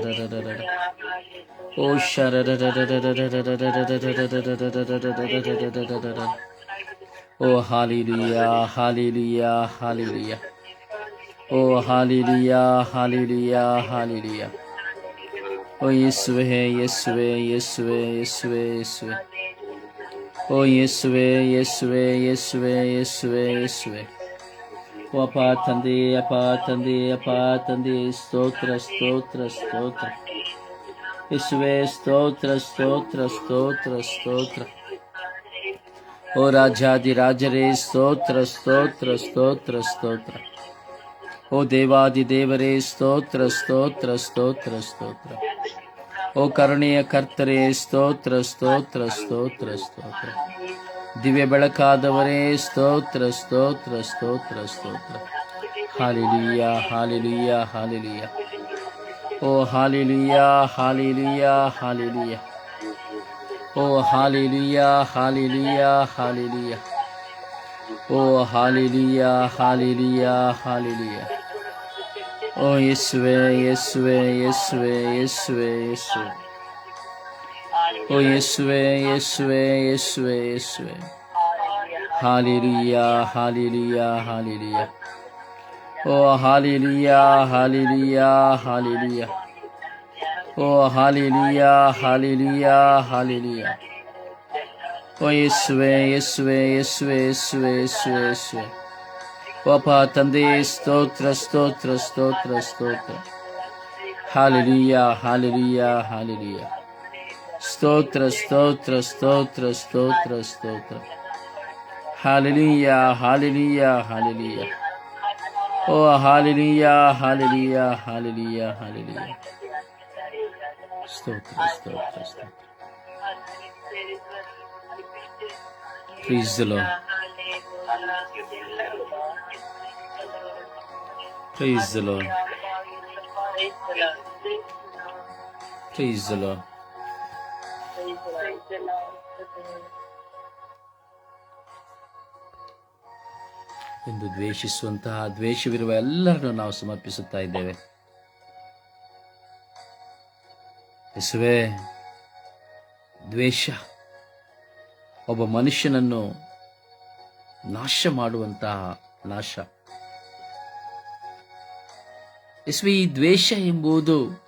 ಓ ಓ ಹಾಲೆಲೂಯಾ, ಹಾಲೆಲೂಯಾ, ಹಾಲೆಲೂಯಾ. ಓ ಹಾಲೆಲೂಯಾ, ಹಾಲೆಲೂಯಾ, ಹಾಲೆಲೂಯಾ. ಓ ಯೇಸುವೆ, ಯೇಸುವೆ, ಯೇಸುವೆ, ಯೇಸುವೆ, ಯೇಸುವೆ. ಓ ಯೇಸುವೆ, ಯೇಸುವೆ, ಯೇಸುವೆ, ಯೇಸುವೆ, ಯೇಸುವೆ. ಓ ಅಪ್ಪ ತಂದೆ, ಅಪ್ಪ ತಂದೆ, ಅಪ್ಪ ತಂದೆ, ಸ್ತೋತ್ರ, ಸ್ತೋತ್ರ, ಸ್ತೋತ್ರ. ಯೇಸುವೆ, ಸ್ತೋತ್ರ, ಸ್ತೋತ್ರ, ಸ್ತೋತ್ರ, ಸ್ತೋತ್ರ. ಓ ರಾಜಾದಿರಾಜರೇ, ಸ್ತೋತ್ರ, ಸ್ತೋತ್ರ, ಸ್ತೋತ್ರ, ಸ್ತೋತ್ರ. ಓ ದೇವಾದಿ ದೇವರೇ, ಸ್ತೋತ್ರ, ಸ್ತೋತ್ರ, ಸ್ತೋತ್ರ, ಸ್ತೋತ್ರ. ಓ ಕರುಣೆಯ ಕರ್ತರೇ, ಸ್ತೋತ್ರ, ಸ್ತೋತ್ರ, ಸ್ತೋತ್ರ, ಸ್ತೋತ್ರ. ದಿವ್ಯ ಬೆಳಕಾದವರೇ, ಸ್ತೋತ್ರ, ಸ್ತೋತ್ರ, ಸ್ತೋತ್ರ, ಸ್ತೋತ್ರ. Hallelujah, hallelujah, hallelujah. ಓ ಹಾಲೆಲೂಯಾ, ಹಾಲೆಲೂಯಾ, ಹಾಲೆಲೂಯಾ. ಓ ಹಾಲೆಲೂಯಾ, ಹಾಲೆಲೂಯಾ, ಹಾಲೆಲೂಯಾ. ಓ ಹಾಲೆಲೂಯಾ, ಹಾಲೆಲೂಯಾ, ಹಾಲೆಲೂಯಾ. ಓ ಯೇಸುವೆ, ಯೇಸುವೆ, ಯೇಸುವೆ, ಯೇಸುವೆ, ಯೇಸುವೆ. ಓ ಯೇಸುವೆ, ಯೇಸುವೆ, ಯೇಸುವೆ, ಯೇಸುವೆ. Hallelujah, hallelujah, hallelujah. ಓ ಹಾಲೆಲೂಯಾ, ಹಾಲೆಲೂಯಾ, ಹಾಲೆಲೂಯಾ. ಓ ಹಾಲೆಲೂಯಾ, ಹಾಲೆಲೂಯಾ, ಹಾಲೆಲೂಯಾ. ಓ ಯೇಸುವೆ, ಯೇಸುವೆ, ಯೇಸುವೆ, ಯೇಸುವೆ, ಯೇಸುವೆ, ಯೇಸುವೆ. ಓ ಅಪ್ಪ ತಂದೆ, ಸ್ತೋತ್ರ, ಸ್ತೋತ್ರ, ಸ್ತೋತ್ರ, ಸ್ತೋತ್ರ. Hallelujah, hallelujah, hallelujah. ಸ್ತೋತ್ರ, ಸ್ತೋತ್ರ, ಸ್ತೋತ್ರ, ಸ್ತೋತ್ರ, ಸ್ತೋತ್ರ. Hallelujah, hallelujah, hallelujah. ಓ ಹಾಲೆಲೂಯಾ, ಹಾಲೆಲೂಯಾ, ಹಾಲೆಲೂಯಾ, ಹಾಲೆಲೂಯಾ. ಸ್ತೋತ್ರ, ಸ್ತೋತ್ರ, ಸ್ತೋತ್ರ. Praise the Lord. Praise the Lord. Praise the Lord. ಎಂದು ದ್ವೇಷಿಸುವಂತಹ ದ್ವೇಷವಿರುವ ಎಲ್ಲರನ್ನು ನಾವು ಸಮರ್ಪಿಸುತ್ತಾ ಇದ್ದೇವೆ. ಯೇಸುವೇ, ದ್ವೇಷ ಒಬ್ಬ ಮನುಷ್ಯನನ್ನು ನಾಶ ಮಾಡುವಂತಹ ನಾಶ. ಯೇಸುವೇ, ಈ ದ್ವೇಷ ಎಂಬುದು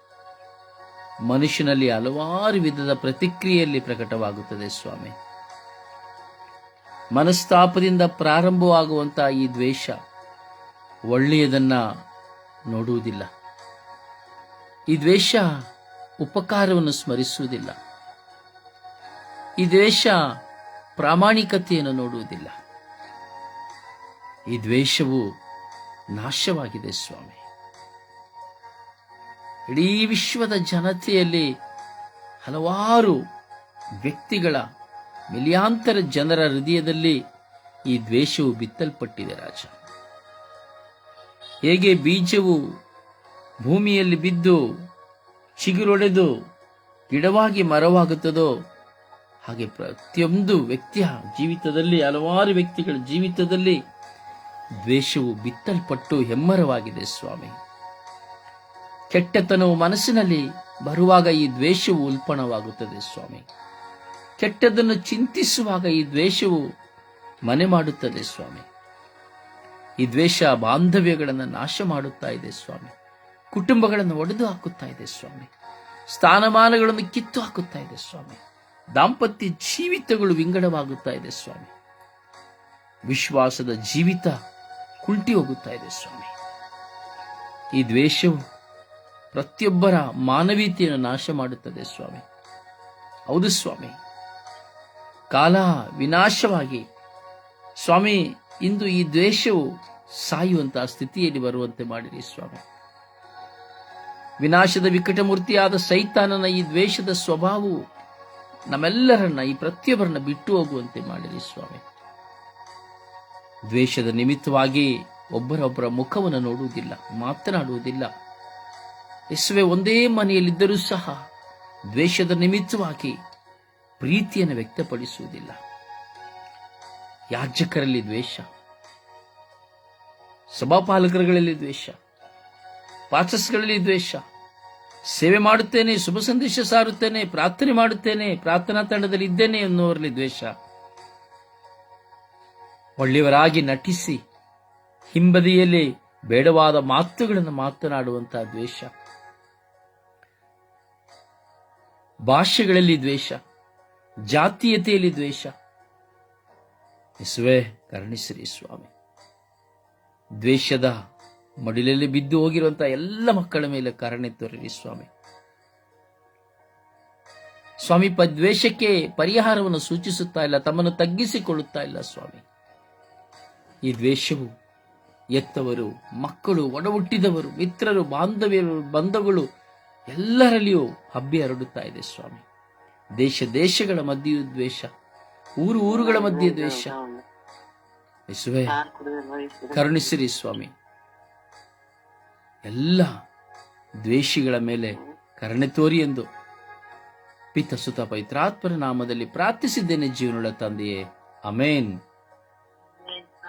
ಮನುಷ್ಯನಲ್ಲಿ ಹಲವಾರು ವಿಧದ ಪ್ರತಿಕ್ರಿಯೆಯಲ್ಲಿ ಪ್ರಕಟವಾಗುತ್ತದೆ ಸ್ವಾಮಿ. ಮನಸ್ತಾಪದಿಂದ ಪ್ರಾರಂಭವಾಗುವಂತಹ ಈ ದ್ವೇಷ ಒಳ್ಳೆಯದನ್ನ ನೋಡುವುದಿಲ್ಲ. ಈ ದ್ವೇಷ ಉಪಕಾರವನ್ನು ಸ್ಮರಿಸುವುದಿಲ್ಲ. ಈ ದ್ವೇಷ ಪ್ರಾಮಾಣಿಕತೆಯನ್ನು ನೋಡುವುದಿಲ್ಲ. ಈ ದ್ವೇಷವು ನಾಶವಾಗಿದೆ ಸ್ವಾಮಿ. ಇಡೀ ವಿಶ್ವದ ಜನತೆಯಲ್ಲಿ ಹಲವಾರು ವ್ಯಕ್ತಿಗಳ ಮಿಲಿಯಾಂತರ ಜನರ ಹೃದಯದಲ್ಲಿ ಈ ದ್ವೇಷವು ಬಿತ್ತಲ್ಪಟ್ಟಿದೆ ರಾಜ. ಹೇಗೆ ಬೀಜವು ಭೂಮಿಯಲ್ಲಿ ಬಿದ್ದು ಚಿಗುರೊಡೆದು ಗಿಡವಾಗಿ ಮರವಾಗುತ್ತದೋ ಹಾಗೆ ಪ್ರತಿಯೊಂದು ವ್ಯಕ್ತಿಯ ಜೀವಿತದಲ್ಲಿ, ಹಲವಾರು ವ್ಯಕ್ತಿಗಳ ಜೀವಿತದಲ್ಲಿ ದ್ವೇಷವು ಬಿತ್ತಲ್ಪಟ್ಟು ಹೆಮ್ಮರವಾಗಿದೆ ಸ್ವಾಮಿ. ಕೆಟ್ಟತನವು ಮನಸ್ಸಿನಲ್ಲಿ ಬರುವಾಗ ಈ ದ್ವೇಷವು ಉಲ್ಪಣವಾಗುತ್ತದೆ ಸ್ವಾಮಿ. ಕೆಟ್ಟದನ್ನು ಚಿಂತಿಸುವಾಗ ಈ ದ್ವೇಷವು ಮನೆ ಮಾಡುತ್ತದೆ ಸ್ವಾಮಿ. ಈ ದ್ವೇಷ ಬಾಂಧವ್ಯಗಳನ್ನು ನಾಶ ಮಾಡುತ್ತಾ ಇದೆ ಸ್ವಾಮಿ. ಕುಟುಂಬಗಳನ್ನು ಒಡೆದು ಹಾಕುತ್ತಾ ಇದೆ ಸ್ವಾಮಿ. ಸ್ಥಾನಮಾನಗಳನ್ನು ಕಿತ್ತು ಹಾಕುತ್ತಾ ಇದೆ ಸ್ವಾಮಿ. ದಾಂಪತ್ಯ ಜೀವಿತಗಳು ವಿಂಗಡವಾಗುತ್ತಾ ಇದೆ ಸ್ವಾಮಿ. ವಿಶ್ವಾಸದ ಜೀವಿತ ಕುಂಟಿ ಹೋಗುತ್ತಾ ಇದೆ ಸ್ವಾಮಿ. ಈ ದ್ವೇಷವು ಪ್ರತಿಯೊಬ್ಬರ ಮಾನವೀಯತೆಯನ್ನು ನಾಶ ಮಾಡುತ್ತದೆ ಸ್ವಾಮಿ. ಹೌದು ಸ್ವಾಮಿ, ಕಾಲ ವಿನಾಶವಾಗಿ ಸ್ವಾಮಿ ಇಂದು ಈ ದ್ವೇಷವು ಸಾಯುವಂತಹ ಸ್ಥಿತಿಯಲ್ಲಿ ಬರುವಂತೆ ಮಾಡಿರಿ ಸ್ವಾಮಿ. ವಿನಾಶದ ವಿಕಟಮೂರ್ತಿಯಾದ ಸೈತಾನನ ಈ ದ್ವೇಷದ ಸ್ವಭಾವವು ನಮ್ಮೆಲ್ಲರನ್ನ, ಈ ಪ್ರತಿಯೊಬ್ಬರನ್ನ ಬಿಟ್ಟು ಹೋಗುವಂತೆ ಮಾಡಿರಿ ಸ್ವಾಮಿ. ದ್ವೇಷದ ನಿಮಿತ್ತವಾಗಿ ಒಬ್ಬರೊಬ್ಬರ ಮುಖವನ್ನು ನೋಡುವುದಿಲ್ಲ, ಮಾತನಾಡುವುದಿಲ್ಲ. ಯೇಸುವೆ, ಒಂದೇ ಮನೆಯಲ್ಲಿದ್ದರೂ ಸಹ ದ್ವೇಷದ ನಿಮಿತ್ತವಾಗಿ ಪ್ರೀತಿಯನ್ನು ವ್ಯಕ್ತಪಡಿಸುವುದಿಲ್ಲ. ಯಾಜಕರಲ್ಲಿ ದ್ವೇಷ, ಸಭಾಪಾಲಕರುಗಳಲ್ಲಿ ದ್ವೇಷ, ಪಾಸ್ಟರ್ಸ್ಗಳಲ್ಲಿ ದ್ವೇಷ. ಸೇವೆ ಮಾಡುತ್ತೇನೆ, ಶುಭ ಸಂದೇಶ ಸಾರುತ್ತೇನೆ, ಪ್ರಾರ್ಥನೆ ಮಾಡುತ್ತೇನೆ, ಪ್ರಾರ್ಥನಾ ತಂಡದಲ್ಲಿ ಇದ್ದೇನೆ ಎನ್ನುವರಲ್ಲಿ ದ್ವೇಷ. ಒಳ್ಳೆಯವರಾಗಿ ನಟಿಸಿ ಹಿಂಬದಿಯಲ್ಲಿ ಬೇಡವಾದ ಮಾತುಗಳನ್ನು ಮಾತನಾಡುವಂತಹ ದ್ವೇಷ. ಭಾಷೆಗಳಲ್ಲಿ ದ್ವೇಷ, ಜಾತೀಯತೆಯಲ್ಲಿ ದ್ವೇಷ. ಯೇಸುವೆ, ಕರುಣಿಸಿರಿ ಸ್ವಾಮಿ. ದ್ವೇಷದ ಮಡಿಲಲ್ಲಿ ಬಿದ್ದು ಹೋಗಿರುವಂತಹ ಎಲ್ಲ ಮಕ್ಕಳ ಮೇಲೆ ಕರುಣೆ ತೋರಿರಿ ಸ್ವಾಮಿ. ಸ್ವಾಮಿ, ದ್ವೇಷಕ್ಕೆ ಪರಿಹಾರವನ್ನು ಸೂಚಿಸುತ್ತಾ ಇಲ್ಲ, ತಮ್ಮನ್ನು ತಗ್ಗಿಸಿಕೊಳ್ಳುತ್ತಾ ಇಲ್ಲ ಸ್ವಾಮಿ. ಈ ದ್ವೇಷವು ಎತ್ತವರು, ಮಕ್ಕಳು, ಒಡಹುಟ್ಟಿದವರು, ಮಿತ್ರರು, ಬಾಂಧವ್ಯರು, ಬಂಧುಗಳು ಎಲ್ಲರಲ್ಲಿಯೂ ಹಬ್ಬಿ ಹರಡುತ್ತಾ ಇದೆ ಸ್ವಾಮಿ. ದೇಶ ದೇಶಗಳ ಮಧ್ಯೆಯೂ ದ್ವೇಷ, ಊರುಗಳ ಮಧ್ಯೆ ದ್ವೇಷ. ಯೇಸುವೆ, ಕರುಣಿಸಿರಿ ಸ್ವಾಮಿ. ಎಲ್ಲ ದ್ವೇಷಿಗಳ ಮೇಲೆ ಕರುಣೆ ತೋರಿ ಎಂದು ಪಿತ ಸುತ ಪವಿತ್ರಾತ್ಮರ ನಾಮದಲ್ಲಿ ಪ್ರಾರ್ಥಿಸಿದ್ದೇನೆ ಜೀವನದ ತಂದೆಯೇ, ಆಮೇನ್.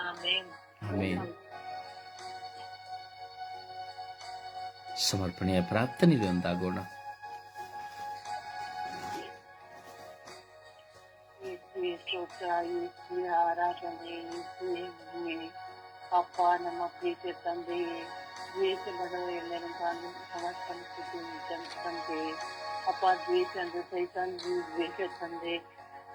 ಆಮೇನ್. ಸಮರ್ಪಣೆಯ ಪ್ರಾರ್ಥನೆಯಲ್ಲಿ ಒಂದಾಗೋಣ. ಅಪ್ಪ, ನಮ್ಮ ಪ್ರೀತಿಯ ತಂದೆಯೇ, ದ್ವೇಷ ಬಡವ ಎಲ್ಲರೂ ಸಮರ್ಪಣಿಸಿದ್ದೇನೆ ತಂದೆ. ಅಪ್ಪ, ದ್ವೇಷ ಅಂದ್ರೆ ಸೈತಾನ್ ದ್ವೇಷ ತಂದೆ,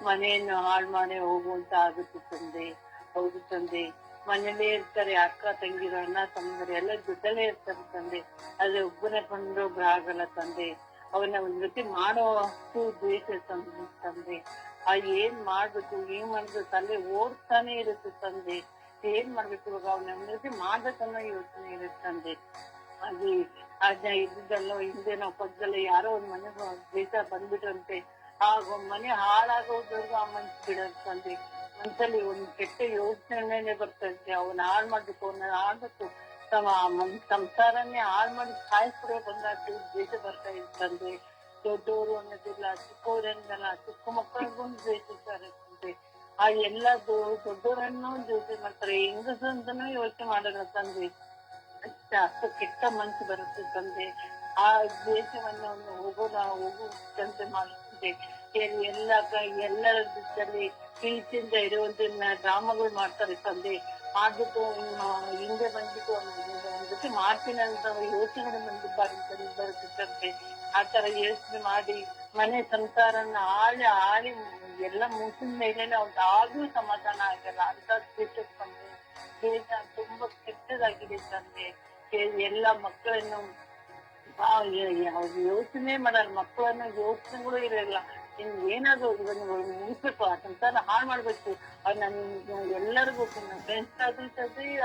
ಮನೆಯನ್ನು ಹಾಳು ಮಾಡಿ ಹೋಗುವಂತ ಆಗುತ್ತೆ ತಂದೆ. ಹೌದು ತಂದೆ, ಮನೇಲೇ ಇರ್ತಾರೆ, ಅಕ್ಕ ತಂಗಿರು, ಅಣ್ಣ ತಮ್ಮಂದಿರು ಎಲ್ಲ ಜೊತೆಲೇ ಇರ್ತಾರೆ ತಂದೆ. ಆದ್ರೆ ಒಬ್ಬನೇ ಕೊಂಡೊಬ್ರು ಆಗಲ್ಲ ತಂದೆ. ಅವನ್ನ ಒಂದ್ ಜೊತೆ ಮಾಡೋ ಅಷ್ಟು ದ್ವೇಷ ತಂದೆ. ಏನ್ ಮಾಡ್ಬೇಕು, ಏನ್ ಮಾಡಿದ್ರು ತಲೆ ಓಡ್ತಾನೆ ಇರುತ್ತೆ ತಂದೆ. ಏನ್ ಮಾಡ್ಬೇಕು ಇವಾಗ, ಅವನ ಜೊತೆ ಮಾಡ್ಬೇಕನ್ನೋ ಯೋಚನೆ ಇರುತ್ತೆ ತಂದೆ. ಅದ ಇದ್ದಲ್ಲ ಹಿಂದೆ ನಾವು ಪಕ್ಕದಲ್ಲ ಯಾರೋ ಒಂದ್ ಮನೆಗೆ ದ್ವೇಷ ಬಂದ್ಬಿಟ್ರಂತೆ, ಆಗ ಮನೆ ಹಾಳಾಗೋದ್ವರೆಗೂ ಆ ಮನ್ಸು ಬಿಡೋದು ತಂದೆ. ಮನ್ಸಲ್ಲಿ ಒಂದ್ ಕೆಟ್ಟ ಯೋಚನೆ ಬರ್ತಂತೆ, ಅವನ್ನ ಹಾಳು ಮಾಡ್ಬೇಕು, ಅವನ್ನ ಆಡ್ಬೇಕು, ಸಂಸಾರನ್ನೇ ಹಾಳು ಮಾಡಿ ಸಾಯಿಸ್ಬಿಡ್ಬೇಕು ಅಂದಾಗ್ತದೆ ದ್ವೇಷ ಬರ್ತಾ ಇರ್ತಂದೆ. ದೊಡ್ಡವರು ಅನ್ನೋದಿಲ್ಲ, ಚಿಕ್ಕವರನ್ನಲ್ಲ, ಚಿಕ್ಕ ಮಕ್ಕಳಿಗೂ ದ್ವೇಷಿಸ್ತಾರೆ ತಂದೆ. ಆ ಎಲ್ಲ ದೊಡ್ಡವರನ್ನು ದ್ವೇಷ ಮಾಡ್ತಾರೆ, ಹೆಂಗಸು ಅಂತಾನೂ ಯೋಚನೆ ಮಾಡೋಣ ತಂದೆ. ಅಷ್ಟು ಕೆಟ್ಟ ಮನ್ಸು ಬರುತ್ತೆ ತಂದೆ. ಆ ದ್ವೇಷವನ್ನು ಹೋಗುವಂತೆ ಮಾಡುತ್ತದೆ. ಎಲ್ಲರ ದಿಕ್ಕಲ್ಲಿ ಪ್ರೀತಿಯಿಂದ ಇರುವಂತ ಡ್ರಾಮಾಗಳು ಮಾಡ್ತಾರೆ ತಂದೆ. ಮಾಡ್ಬಿಟ್ಟು ಹಿಂದೆ ಬಂದ್ಬಿಟ್ಟು ಒಂದ್ ಜೊತೆ ಮಾಡ್ತೀನಿ ಅಂತ ಯೋಚನೆ ಬರುತ್ತೆ ತಂದೆ. ಆ ತರ ಯೋಚನೆ ಮಾಡಿ ಮನೆ ಸಂಸಾರನ್ನ ಆಳಿ ಎಲ್ಲ ಮುಗಿದ ಮೇಲೆ ಅವ್ರಿಗೆ ಆಗ್ಲೂ ಸಮಾಧಾನ ಆಗಲ್ಲ ಅಂತ ದ್ವೇಷ ತಂದೆ. ದ್ವೇಷ ತುಂಬಾ ಕೆಟ್ಟದಾಗಿದೆ ತಂದೆ. ಎಲ್ಲ ಮಕ್ಕಳನ್ನು ಯೋಚನೆ ಮಾಡಲ್ಲ, ಮಕ್ಕಳನ್ನ ಯೋಚನೆಗಳು ಇರಲ್ಲ. ಏನಾದ್ರು ಇದನ್ನು ಮುಗಿಸ್ಬೇಕು, ಆ ಸಂಸಾರ ಹಾಳು ಮಾಡ್ಬೇಕು. ಎಲ್ಲರಿಗೂ ಫ್ರೆಂಡ್ಸ್ ಆದ್ರೂ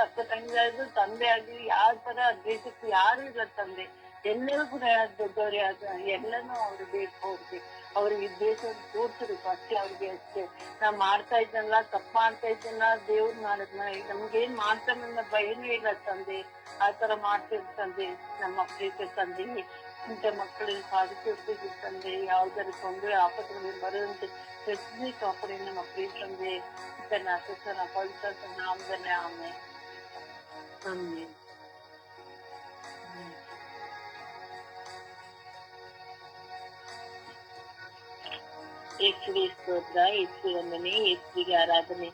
ಅಕ್ಕ ತಂಗಿ ಆದ್ರೂ ತಂದೆ ಆಗ್ಲಿ ಯಾವ ತರ ದ್ವೇಷಕ್ಕೆ ಯಾರು ಇಲ್ಲ ತಂದೆ. ಎಲ್ಲರಿಗೂ ದೊಡ್ಡವ್ರೆ ಎಲ್ಲನೂ ಅವ್ರಿಗೆ ಬೇಕು. ಅವ್ರಿಗೆ ದ್ವೇಷವನ್ನು ತೋರ್ಸಬೇಕು ಅಷ್ಟೇ, ಅವ್ರಿಗೆ ಅಷ್ಟೇ. ನಾವ್ ಮಾಡ್ತಾ ಇದ್ದಲ್ಲ, ತಪ್ಪು ಮಾಡ್ತಾ ಇದ್ದಲ್ಲ, ದೇವ್ರು ಮಾಡಿದ್ನ ನಮ್ಗೇನ್ ಮಾಡ್ತಾನ ಭಯನೂ ಇಲ್ಲ ತಂದೆ. ಆ ತರ ಮಾಡ್ತಿರ್ ತಂದೆ. ನಮ್ಮ ಪ್ರೀತಿ ತಂದೆ ಇಂಥ ಮಕ್ಕಳಿಗೆ ಸಾಧಿಸಿರ್ತೀವಿ ತಂದೆ. ಯಾವ್ದಾರು ತೊಂದರೆ ಆಪತ್ತುಗಳಿಗೆ ಬರುವಂತೆ ಪ್ರತಿ ಕಾಪಾಡಿ ನಮ್ಮ ಪ್ರೀತಿ ತಂದೆ. ಪವಿತ್ರ ನಾಮದಲ್ಲಿ ಆಮೇಲೆ. ಯೇಸುವಿಗೆ ಸ್ತೋತ್ರ, ಯೇಸುವಿಗೆ ವಂದನೆ, ಯೇಸುವಿಗೆ ಆರಾಧನೆ.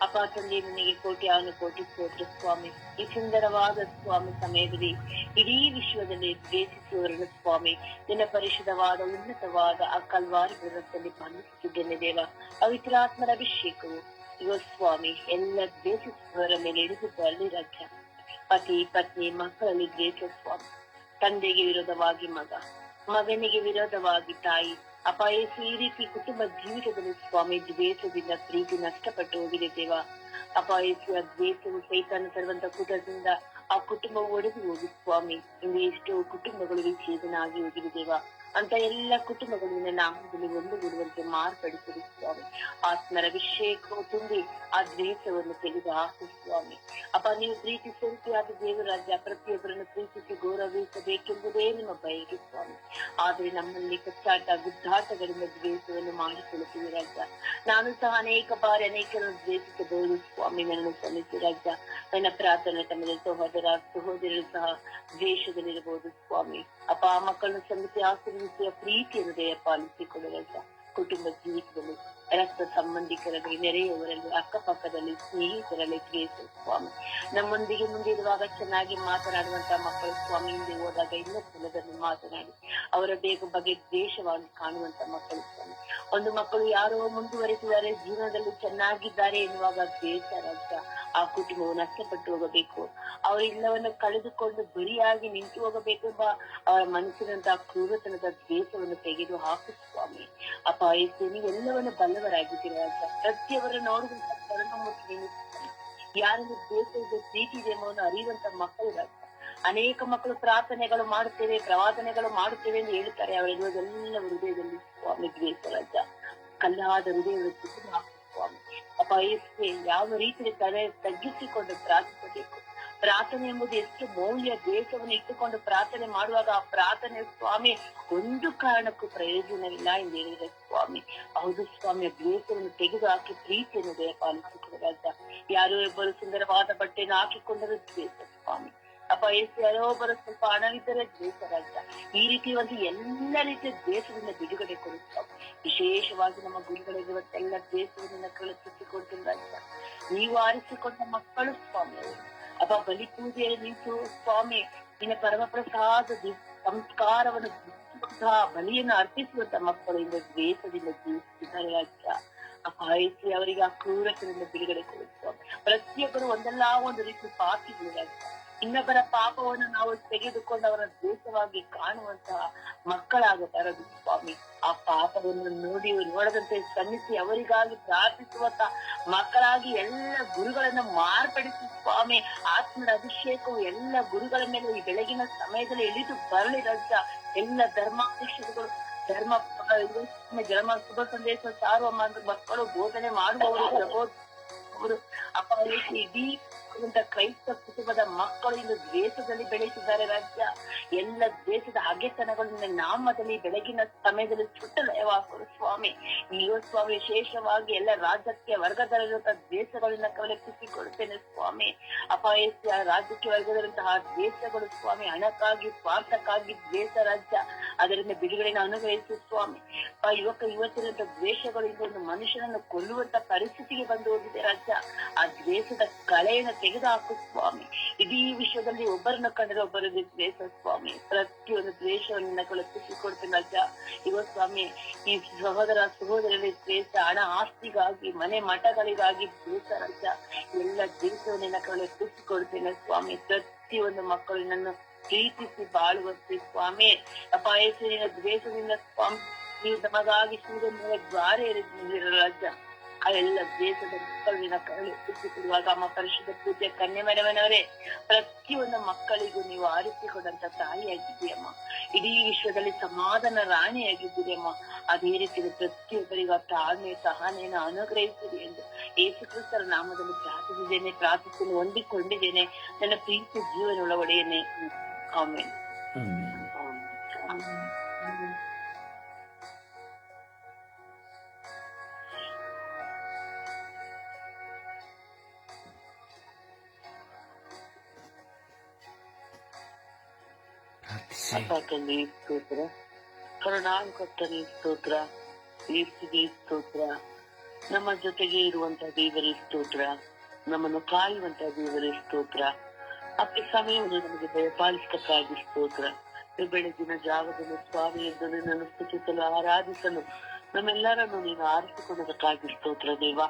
ಅಪ್ಪ ತಂದೆ ನಿನಗೆ ಕೋಟಿ ಸ್ತೋತ್ರ ಸ್ವಾಮಿ. ಈ ಸುಂದರವಾದ ಸ್ವಾಮಿ ಸಮಯದಲ್ಲಿ ಇಡೀ ವಿಶ್ವದಲ್ಲಿ ದ್ವೇಷಿಸುವವರನ್ನು ಸ್ವಾಮಿ ನಿನ್ನ ಪರಿಶುದ್ಧವಾದ ಉನ್ನತವಾದ ಆ ಕಲ್ವಾರಿ ಗುಣದಲ್ಲಿ ಬಂಧಿಸುತ್ತಿದ್ದೇನೆ ದೇವ. ಪವಿತ್ರಾತ್ಮರ ಅಭಿಷೇಕವು ಇವ ಸ್ವಾಮಿ ಎಲ್ಲ ದ್ವೇಷಿಸುವವರ ಮೇಲೆ ಇಳಿದು ಬರಲಿ ರಾಜ್ಯ. ಪತಿ ಪತ್ನಿ ಮಕ್ಕಳಲ್ಲಿ ದ್ವೇಷ ಸ್ವಾಮಿ, ತಂದೆಗೆ ವಿರೋಧವಾಗಿ ಮಗ, ಮಗನಿಗೆ ವಿರೋಧವಾಗಿ ತಾಯಿ, ಅಪಾಯಸಿ ಈ ರೀತಿ ಕುಟುಂಬ ಜೀವಿತದಲ್ಲಿ ಸ್ವಾಮಿ ದ್ವೇಷದಿಂದ ಪ್ರೀತಿ ನಷ್ಟಪಟ್ಟು ಹೋಗಿದೆ ದೇವ. ಅಪಾಯಸಿಯ ದ್ವೇಷವು ಸೈತಾನ ತರುವಂತ ಕೂಟದಿಂದ ಆ ಕುಟುಂಬವು ಒಡೆದು ಹೋಗಿ ಸ್ವಾಮಿ. ಇಂದು ಎಷ್ಟೋ ಕುಟುಂಬಗಳು ವಿಚ್ಛೇದನ ಆಗಿ ಹೋಗಿದೆ ದೇವ. ಅಂತ ಎಲ್ಲ ಕುಟುಂಬಗಳಿಂದ ನಾಮದಲ್ಲಿ ಒಂದುಗೂಡುವಂತೆ ಮಾರ್ಪಡಿಸಿದ ಸ್ವಾಮಿ. ಆತ್ಮರ ಅಭಿಷೇಕವು ತುಂಬಿ ಆ ದ್ವೇಷವನ್ನು ತೆಗೆದು ಹಾಕು ಸ್ವಾಮಿ. ಅಪ್ಪ ನೀವು ಪ್ರೀತಿ ಸ್ವರೂಪಿಯಾದ ದೇವರಾಜ್ಯ ಪ್ರತಿಯೊಬ್ಬರನ್ನು ಪ್ರೀತಿಸಿ ಗೌರವಿಸಬೇಕೆಂಬುದೇ ನಿಮ್ಮ ಬಯಕೆ ಸ್ವಾಮಿ. ಆದ್ರೆ ನಮ್ಮಲ್ಲಿ ಕಚ್ಚಾಟ ಗುದ್ದಾಟಗಳಿಂದ ದ್ವೇಷವನ್ನು ಮಾಡಿಕೊಳ್ಳುತ್ತೀವಿ ರಾಜ್ಯ. ನಾನು ಸಹ ಅನೇಕ ಬಾರಿ ಅನೇಕರನ್ನು ದ್ವೇಷಿಸಬಹುದು ಸ್ವಾಮಿ. ನನ್ನನ್ನು ಸಲ್ಲಿಸಿ ರಾಜ್ಯ. ನನ್ನ ಪ್ರಾರ್ಥನೆ ತಮ್ಮ ಸಹೋದರರು ಸಹ ದ್ವೇಷದಲ್ಲಿರಬಹುದು ಸ್ವಾಮಿ. ಅಪ್ಪ ಆ ಮಕ್ಕಳನ್ನು ಸಲ್ಲಿಸಿ ಆಶೀರ್ವಿಸುವ ಪ್ರೀತಿಯನ್ನು ದಯ ಪಾಲಿಸಿಕೊಳ್ಳುವ ಕುಟುಂಬ ಜೀವಿತದಲ್ಲಿ ರಕ್ತ ಸಂಬಂಧಿಕರಲ್ಲಿ, ನೆರೆಯವರಲ್ಲಿ, ಅಕ್ಕಪಕ್ಕದಲ್ಲಿ, ಸ್ನೇಹಿತರಲ್ಲಿ ದ್ವೇಷ ಸ್ವಾಮಿ. ನಮ್ಮೊಂದಿಗೆ ಮುಂದಿರುವಾಗ ಚೆನ್ನಾಗಿ ಮಾತನಾಡುವಂತಹ ಮಕ್ಕಳು ಸ್ವಾಮಿ ಹಿಂದೆ ಹೋದಾಗ ಇಲ್ಲ ಸ್ಥಳದಲ್ಲಿ ಮಾತನಾಡಿ ಅವರ ಬಗ್ಗೆ ದ್ವೇಷವಾಗಿ ಕಾಣುವಂತ ಮಕ್ಕಳು ಸ್ವಾಮಿ. ಒಂದು ಮಕ್ಕಳು ಯಾರೋ ಮುಂದುವರೆಸಿದ್ದಾರೆ, ಜೀವನದಲ್ಲಿ ಚೆನ್ನಾಗಿದ್ದಾರೆ ಎನ್ನುವಾಗ ದ್ವೇಷ ರಾಜ್ಯ. ಆ ಕುಟುಂಬವು ನಷ್ಟಪಟ್ಟು ಹೋಗಬೇಕು, ಅವರೆಲ್ಲವನ್ನು ಕಳೆದುಕೊಂಡು ಬರಿಯಾಗಿ ನಿಂತು ಹೋಗಬೇಕೆಂಬ ಅವರ ಮನಸ್ಸಿನಂತಹ ಕ್ರೂರತನದ ದ್ವೇಷವನ್ನು ತೆಗೆದು ಹಾಕು ಸ್ವಾಮಿ. ಅಪಾಯಸಿ ನೀವೆಲ್ಲವನ್ನು ಬಲ್ಲವರಾಗಿದ್ದೀರ ರಾಜ್ಯ. ಪ್ರತಿಯೊಬ್ಬರ ನೋಡುವಂತ ಕರುಣಮೂರ್ತಿ ಯಾರನ್ನು ದ್ವೇಷ ಪ್ರೀತಿ ಇದೆ ಎಂಬುದನ್ನು ಅರಿಯುವಂತ ಮಕ್ಕಳು ರಾಜ್ಯ. ಅನೇಕ ಮಕ್ಕಳು ಪ್ರಾರ್ಥನೆಗಳು ಮಾಡುತ್ತೇವೆ, ಪ್ರವಾದನೆಗಳು ಮಾಡುತ್ತೇವೆ ಎಂದು ಹೇಳ್ತಾರೆ. ಅವರಿರುವುದೆಲ್ಲ ಹೃದಯದಲ್ಲಿ ಸ್ವಾಮಿ ದ್ವೇಷ ರಾಜ್ಯ. ಕಲ್ಲಾದ ಹೃದಯವನ್ನು ತುಗಿದು ಹಾಕು ಸ್ವಾಮಿ. ಅಪಾಯಕ್ಕೆ ಯಾವ ರೀತಿಯಲ್ಲಿ ತಲೆ ತಗ್ಗಿಸಿಕೊಂಡು ಪ್ರಾರ್ಥಿಸಬೇಕು. ಪ್ರಾರ್ಥನೆ ಎಂಬುದು ಎಷ್ಟು ಮೌಲ್ಯ. ದೇಶವನ್ನು ಇಟ್ಟುಕೊಂಡು ಪ್ರಾರ್ಥನೆ ಮಾಡುವಾಗ ಆ ಪ್ರಾರ್ಥನೆ ಸ್ವಾಮಿ ಒಂದು ಕಾರಣಕ್ಕೂ ಪ್ರಯೋಜನವಿಲ್ಲ ಎಂದು ಹೇಳಿದರೆ ಸ್ವಾಮಿ. ಹೌದು ಸ್ವಾಮಿಯ ದ್ವೇಷವನ್ನು ತೆಗೆದು ಹಾಕಿ ಪ್ರೀತಿಯನ್ನು ದಯ ಪಾಲಿಸಿಕೊಳ್ಳುವಾಗ ಯಾರೋ ಒಬ್ಬರು ಸುಂದರವಾದ ಬಟ್ಟೆಯನ್ನು ಹಾಕಿಕೊಂಡರೂ ದ್ವೇಷ ಸ್ವಾಮಿ. ಅಪಾಯಸಿ ಯಾರೋ ಒಬ್ಬರು ಸ್ವಲ್ಪ ಹಣವಿದ್ದರೆ ದ್ವೇಷ ರಾಜ್ಯ. ಈ ರೀತಿ ಒಂದು ಎಲ್ಲ ರೀತಿಯ ದ್ವೇಷದಿಂದ ಬಿಡುಗಡೆ ಕೊಡುತ್ತಾರೆ. ವಿಶೇಷವಾಗಿ ನಮ್ಮ ಗುರುಗಳಿರುವತ್ತೆಲ್ಲ ದ್ವೇಷವನ್ನು ಕಳಿಸಿಕೊಡ್ತೀನಿ ರಾಜ್ಯ. ನೀವು ಆರಿಸಿಕೊಂಡ ಮಕ್ಕಳು ಸ್ವಾಮಿ ಅಪ್ಪ ಬಲಿ ಪೂಜೆಯಲ್ಲಿ ನಿಂತು ಸ್ವಾಮಿ ನಿನ್ನ ಪರಮ ಪ್ರಸಾದ ಸಂಸ್ಕಾರವನ್ನು ಬಲಿಯನ್ನು ಅರ್ಪಿಸುವಂತ ಮಕ್ಕಳು ಇಂದ ದ್ವೇಷದಿಂದ ಜೀವಿಸುತ್ತಿದ್ದಾರೆ ರಾಜ್ಯ. ಅಪಾಯಸಿ ಅವರಿಗೆ ಆ ಕ್ರೂರತೆಯಿಂದ ಬಿಡುಗಡೆ ಕೊಡುತ್ತಾರೆ. ಪ್ರತಿಯೊಬ್ಬರು ಒಂದಲ್ಲ ಒಂದು ರೀತಿ ಪಾಪಿಗಳು ರಾಜ್ಯ. ಇನ್ನೊಬ್ಬರ ಪಾಪವನ್ನು ನಾವು ತೆಗೆದುಕೊಂಡು ಅವರ ದ್ವೇಷವಾಗಿ ಕಾಣುವಂತಹ ಮಕ್ಕಳಾಗಬಾರದು ಸ್ವಾಮಿ. ಆ ಪಾಪವನ್ನು ನೋಡದಂತೆ ಶ್ರಮಿಸಿ ಅವರಿಗಾಗಿ ಪ್ರಾರ್ಥಿಸುವಂತ ಮಕ್ಕಳಾಗಿ ಎಲ್ಲ ಗುರುಗಳನ್ನ ಮಾರ್ಪಡಿಸಿ ಸ್ವಾಮಿ. ಆತ್ಮದ ಅಭಿಷೇಕವು ಎಲ್ಲ ಗುರುಗಳ ಮೇಲೆ ಈ ಬೆಳಗಿನ ಸಮಯದಲ್ಲಿ ಇಳಿದು ಬರಲಿ ರಾಜ್ಯ. ಎಲ್ಲ ಧರ್ಮಾಧ್ಯಕ್ಷರುಗಳು ಧರ್ಮ ಶುಭ ಸಂದೇಶ ಸಾರುವ ಮಕ್ಕಳು ಬೋಧನೆ ಮಾಡುವವರು ಅಪಾಯಕ್ಕೆ ಇಡೀ ಕ್ರೈಸ್ತ ಕುಟುಂಬದ ಮಕ್ಕಳು ಇಂದು ದ್ವೇಷದಲ್ಲಿ ಬೆಳೆಸಿದ್ದಾರೆ ರಾಜ್ಯ. ಎಲ್ಲ ದ್ವೇಷದ ಹಗೆತನಗಳಿಂದ ನಾಮದಲ್ಲಿ ಬೆಳಗಿನ ಸಮಯದಲ್ಲಿ ಸುಟ್ಟಲಯವಾಕರು ಸ್ವಾಮಿ. ನೀವು ಸ್ವಾಮಿ ವಿಶೇಷವಾಗಿ ಎಲ್ಲ ರಾಜಕೀಯ ವರ್ಗದಲ್ಲಿರುವಂತಹ ದ್ವೇಷಗಳಿಂದ ಕವಲೆಪ್ಪಿಸಿಕೊಡುತ್ತೇನೆ ಸ್ವಾಮಿ. ಅಪಾಯಸ್ಯ ರಾಜಕೀಯ ವರ್ಗದಲ್ಲಿರುವಂತಹ ದ್ವೇಷಗಳು ಸ್ವಾಮಿ ಹಣಕ್ಕಾಗಿ ಸ್ವಾರ್ಥಕ್ಕಾಗಿ ದ್ವೇಷ ರಾಜ್ಯ. ಅದರಿಂದ ಬಿಡುಗಡೆಯನ್ನು ಅನುಗ್ರಹಿಸಿ ಸ್ವಾಮಿ. ಯುವತಿರಂತ ದ್ವೇಷಗಳಿಂದ ಒಂದು ಮನುಷ್ಯನನ್ನು ಕೊಲ್ಲುವಂತ ಪರಿಸ್ಥಿತಿಗೆ ಬಂದು ಹೋಗಿದೆ ರಾಜ್ಯ. ಆ ದ್ವೇಷದ ಕಳೆಯನ್ನು ತೆಗೆದುಹಾಕು ಸ್ವಾಮಿ. ಇಡೀ ವಿಶ್ವದಲ್ಲಿ ಒಬ್ಬರನ್ನು ಕಂಡರೆ ಒಬ್ಬರಿಗೆ ದ್ವೇಷ ಸ್ವಾಮಿ. ಪ್ರತಿಯೊಂದು ದ್ವೇಷವನ್ನು ಕಳಿಸಿಕೊಡ್ತೇನೆ ರಾಜ್ಯ. ಸ್ವಾಮಿ ಈ ಸಹೋದರರಲ್ಲಿ ದ್ವೇಷ, ಹಣ ಆಸ್ತಿಗಾಗಿ, ಮನೆ ಮಠಗಳಿಗಾಗಿ ದ್ವೇಷ ರಾಜ್ಯ. ಎಲ್ಲ ದ್ವೇಷವನ್ನು ಕಳಿಸಿಕೊಡ್ತೇನೆ ಸ್ವಾಮಿ. ಪ್ರತಿಯೊಂದು ಮಕ್ಕಳು ನನ್ನ ಪ್ರೀತಿಸಿ ಬಾಳುವಂತೆ ಸ್ವಾಮಿ. ಅಪಾಯಸಿನ ದ್ವೇಷದಿಂದ ಸ್ವಾಮಿ ನೀವು ತಮಗಾಗಿ ಸೂರ್ಯನ ದ್ವಾರ ಎರೆದಿದ್ದೀರ ರಾಜ್ಯ. ಆ ಎಲ್ಲ ದೇಶದ ಮಕ್ಕಳಿನ ಕರಳು ಎತ್ತಿಸಿಕೊಡುವಾಗ ಅಮ್ಮ ಪರಿಶುದ್ಧ ಪೂಜೆ ಕನ್ಯೆ ಮರವನವರೇ ಪ್ರತಿಯೊಂದು ಮಕ್ಕಳಿಗೂ ನೀವು ಆರಿಸಿಕೊಂಡಂತ ತಾಯಿಯಾಗಿದ್ದೀಯಮ್ಮ. ಇಡೀ ವಿಶ್ವದಲ್ಲಿ ಸಮಾಧಾನ ರಾಣಿಯಾಗಿದ್ದೀರಮ್ಮ. ಅದೇ ರೀತಿ ಪ್ರತಿಯೊಬ್ಬರಿಗೂ ತಾಳ್ಮೆ ಸಹನೆಯನ್ನು ಅನುಗ್ರಹಿಸಿದೆ ಎಂದು ಯೇಸು ಕ್ರಿಸ್ತರ ನಾಮದಲ್ಲಿ ಪ್ರಾರ್ಥಿಸಿದ್ದೇನೆ, ಹೊಂದಿಕೊಂಡಿದ್ದೇನೆ. ನನ್ನ ಪ್ರೀತಿ ಜೀವನಗಳ ಒಡೆಯನೆ. ಆಮೇಲೆ ತಂದೆ ಸ್ತೋತ್ರ, ಕರುಣಾಂಕರ್ತನೇ ಸ್ತೋತ್ರ, ಯೇಸುವಿಗೆ ಸ್ತೋತ್ರ, ನಮ್ಮ ಜೊತೆಗೆ ಇರುವಂತ ದೇವರೇ ಸ್ತೋತ್ರ, ನಮ್ಮನ್ನು ಕಾಯುವಂತ ದೇವರೇ ಸ್ತೋತ್ರ, ಅಪ್ಪಿ ಸಮಯವನ್ನು ನಮಗೆ ದಯಪಾಲಿಸಕ್ಕಾಗಿ ಸ್ತೋತ್ರ. ಈ ಬೆಳಗಿನ ಜಾವದಲ್ಲಿ ಸ್ವಾಮಿ ಎಂದು ನಿನ್ನನ್ನು ಸ್ತುತಿಸಲು ಆರಾಧಿಸಲು ನಮ್ಮೆಲ್ಲರನ್ನು ನೀನು ಆರಿಸಿಕೊಳ್ಳೋದಕ್ಕಾಗಿ ಸ್ತೋತ್ರ ದೇವ.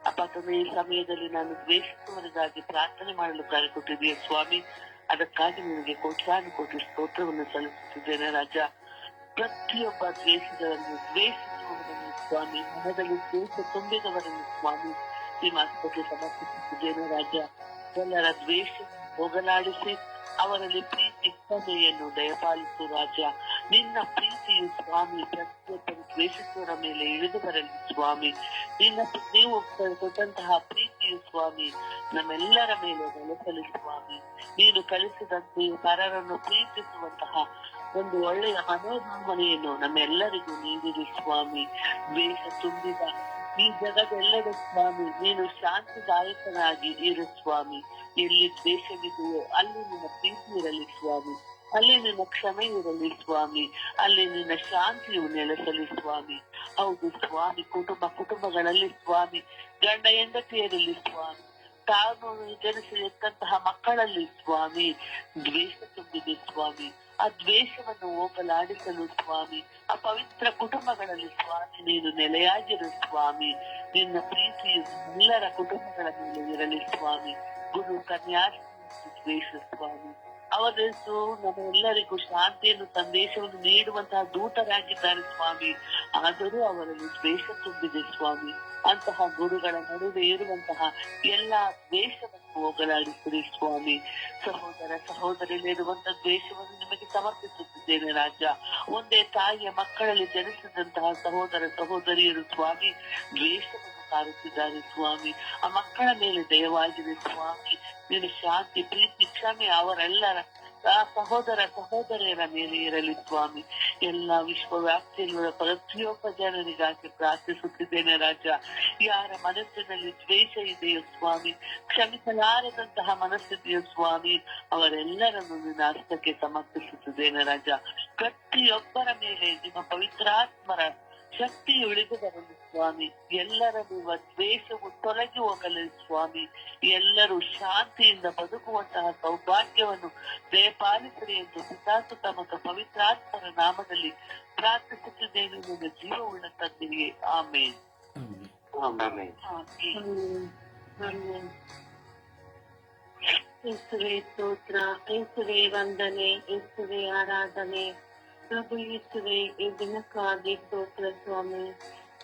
ಅಪ್ಪ ತಂದೆ, ಈ ಸಮಯದಲ್ಲಿ ನಾನು ದ್ವೇಷಿಸುವವರಿಗಾಗಿ ಪ್ರಾರ್ಥನೆ ಮಾಡಲು ಕರೆ ಕೊಟ್ಟಿದ್ದೀಯ ಸ್ವಾಮಿ. ಅದಕ್ಕಾಗಿ ನಿನಗೆ ಕೋಟಿ ಸ್ತೋತ್ರವನ್ನು ಸಲ್ಲಿಸುತ್ತಿದ್ದೇನೆ ರಾಜ. ಪ್ರತಿಯೊಬ್ಬ ದ್ವೇಷಿಸುವವರನ್ನು ಸ್ವಾಮಿ, ಮನದಲ್ಲಿ ದ್ವೇಷ ತುಂಬಿದವರನ್ನು ಸ್ವಾಮಿ ನಿಮ್ಮ ಆಸ್ಪತ್ರೆ ಸಮರ್ಪಿಸುತ್ತಿದ್ದೇನೆ ರಾಜ. ಎಲ್ಲರ ದ್ವೇಷ ಹೋಗಲಾಡಿಸಿ ಅವರಲ್ಲಿ ಪ್ರೀತಿ ಕೃಪೆಯನ್ನು ದಯಪಾಲಿಸು ರಾಜ. ನಿನ್ನ ಪ್ರೀತಿಯು ಸ್ವಾಮಿ ಪ್ರತಿಯೊಬ್ಬರು ದ್ವೇಷಿಸುವವರ ಮೇಲೆ ಇಳಿದು ಬರಲಿ ಸ್ವಾಮಿ. ನೀವು ಕೊಟ್ಟಂತಹ ಪ್ರೀತಿಯು ಸ್ವಾಮಿ ನಮ್ಮೆಲ್ಲರ ಮೇಲೆ ನೆಲೆಸಲಿ ಸ್ವಾಮಿ. ನೀನು ಕಲಿಸಿದಂತೆ ಪರರನ್ನು ಪ್ರೀತಿಸುವಂತಹ ಒಂದು ಒಳ್ಳೆಯ ಮನೋಭಾವನೆಯನ್ನು ನಮ್ಮೆಲ್ಲರಿಗೂ ನೀಡಿರಿ ಸ್ವಾಮಿ. ದ್ವೇಷ ತುಂಬಿದ ಈ ಜಗದೆಲ್ಲದ ಸ್ವಾಮಿ ನೀನು ಶಾಂತಿದಾಯಕನಾಗಿ ಇರು ಸ್ವಾಮಿ. ಎಲ್ಲಿ ದ್ವೇಷವಿದೆಯೋ ಅಲ್ಲಿ ನಿನ್ನ ಪ್ರೀತಿ ಇರಲಿ ಸ್ವಾಮಿ, ಅಲ್ಲಿ ನಿನ್ನ ಕ್ಷಮೆ ಇರಲಿ ಸ್ವಾಮಿ, ಅಲ್ಲಿ ನಿನ್ನ ಶಾಂತಿಯು ನೆಲೆಸಲಿ ಸ್ವಾಮಿ. ಹೌದು ಸ್ವಾಮಿ, ಕುಟುಂಬಗಳಲ್ಲಿ ಸ್ವಾಮಿ ಗಂಡ ಹೆಂಡತಿಯರಲ್ಲಿ ಸ್ವಾಮಿ, ತಾನು ಜನಿಸಿದಂತಹ ಮಕ್ಕಳಲ್ಲಿ ಸ್ವಾಮಿ ದ್ವೇಷ ತುಂಬಿದೆ ಸ್ವಾಮಿ. ಆ ದ್ವೇಷವನ್ನು ಹೋಗಲಾಡಿಸಲು ಸ್ವಾಮಿ ಆ ಪವಿತ್ರ ಕುಟುಂಬಗಳಲ್ಲಿ ಸ್ವಾಮಿ ನೀನು ನೆಲೆಯಾಗಿರು ಸ್ವಾಮಿ. ನಿನ್ನ ಪ್ರೀತಿಯು ಎಲ್ಲರ ಕುಟುಂಬಗಳ ಮೇಲೆ ಇರಲಿ ಸ್ವಾಮಿ. ಗುರು ಕನ್ಯಾ ದ್ವೇಷ ಸ್ವಾಮಿ ಅವರೆಲ್ಲರೂ ನಮ್ಮೆಲ್ಲರಿಗೂ ಶಾಂತಿಯನ್ನು ಸಂದೇಶವನ್ನು ನೀಡುವಂತಹ ದೂತರಾಗಿದ್ದಾರೆ ಸ್ವಾಮಿ. ಆದರೂ ಅವರಲ್ಲಿ ದ್ವೇಷ ತುಂಬಿದೆ ಸ್ವಾಮಿ. ಅಂತಹ ಗುರುಗಳ ನಡುವೆ ಇರುವಂತಹ ಎಲ್ಲಾ ದ್ವೇಷವನ್ನು ಹೋಗಲಾಡಿಸಿರಿ ಸ್ವಾಮಿ. ಸಹೋದರಲ್ಲಿರುವಂತಹ ದ್ವೇಷವನ್ನು ನಿಮಗೆ ಸಮರ್ಪಿಸುತ್ತಿದ್ದೇನೆ ರಾಜ. ಒಂದೇ ತಾಯಿಯ ಮಕ್ಕಳಲ್ಲಿ ಜನಿಸಿದಂತಹ ಸಹೋದರಿಯರು ಸ್ವಾಮಿ ದ್ವೇಷವನ್ನು ಸಾರುತ್ತಿದ್ದಾರೆ ಸ್ವಾಮಿ. ಆ ಮಕ್ಕಳ ಮೇಲೆ ದಯವಾಗಿದೆ ಸ್ವಾಮಿ. ನೀನು ಶಾಂತಿ ಪ್ರೀತಿ ಕ್ಷಮೆ ಅವರೆಲ್ಲರ ಸಹೋದರಿಯರ ಮೇಲೆ ಇರಲಿ ಸ್ವಾಮಿ. ಎಲ್ಲಾ ವಿಶ್ವವ್ಯಾಪ್ತಿಯಲ್ಲಿರುವ ಪ್ರತಿಯೊಬ್ಬ ಜನರಿಗಾಗಿ ಪ್ರಾರ್ಥಿಸುತ್ತಿದ್ದೇನೆ ರಾಜ. ಯಾರ ಮನಸ್ಸಿನಲ್ಲಿ ದ್ವೇಷ ಇದೆಯೋ ಸ್ವಾಮಿ, ಕ್ಷಮಿಸಲಾರದಂತಹ ಮನಸ್ಸಿದೆಯೋ ಸ್ವಾಮಿ, ಅವರೆಲ್ಲರನ್ನು ನಿನ್ನ ಹಸ್ತಕ್ಕೆ ಸಮರ್ಪಿಸುತ್ತಿದ್ದೇನೆ ರಾಜ. ಪ್ರತಿಯೊಬ್ಬರ ಮೇಲೆ ನಿಮ್ಮ ಪವಿತ್ರಾತ್ಮರ ಶಕ್ತಿ ಇಳಿದು ಬರಲಿ ಸ್ವಾಮಿ. ಎಲ್ಲರ ದ್ವೇಷವು ತೊಲಗಿ ಹೋಗಲಿ ಸ್ವಾಮಿ. ಎಲ್ಲರೂ ಶಾಂತಿಯಿಂದ ಬದುಕುವಂತಹ ಸೌಭಾಗ್ಯವನ್ನು ದಯಪಾಲಿಸಲಿ ಎಂದು ಪಿತಾಸುತ ಮತ್ತು ಪವಿತ್ರಾತ್ಮರ ನಾಮದಲ್ಲಿ ಪ್ರಾರ್ಥಿಸುತ್ತಿದ್ದೇನೆ ನಿನ್ನ ಜೀವವುಳ್ಳ ತಂದೆಯೇ. ಆಮೇನ್. ಯೇಸುವೇ ಸ್ತೋತ್ರ, ಯೇಸುವೇ ವಂದನೆ, ಯೇಸುವೇ ಆರಾಧನೆ. ಪ್ರಭು ಯೇಸುವೇ, ಈ ದಿನಕ್ಕಾಗಿ ಸ್ತೋತ್ರ ಸ್ವಾಮಿ.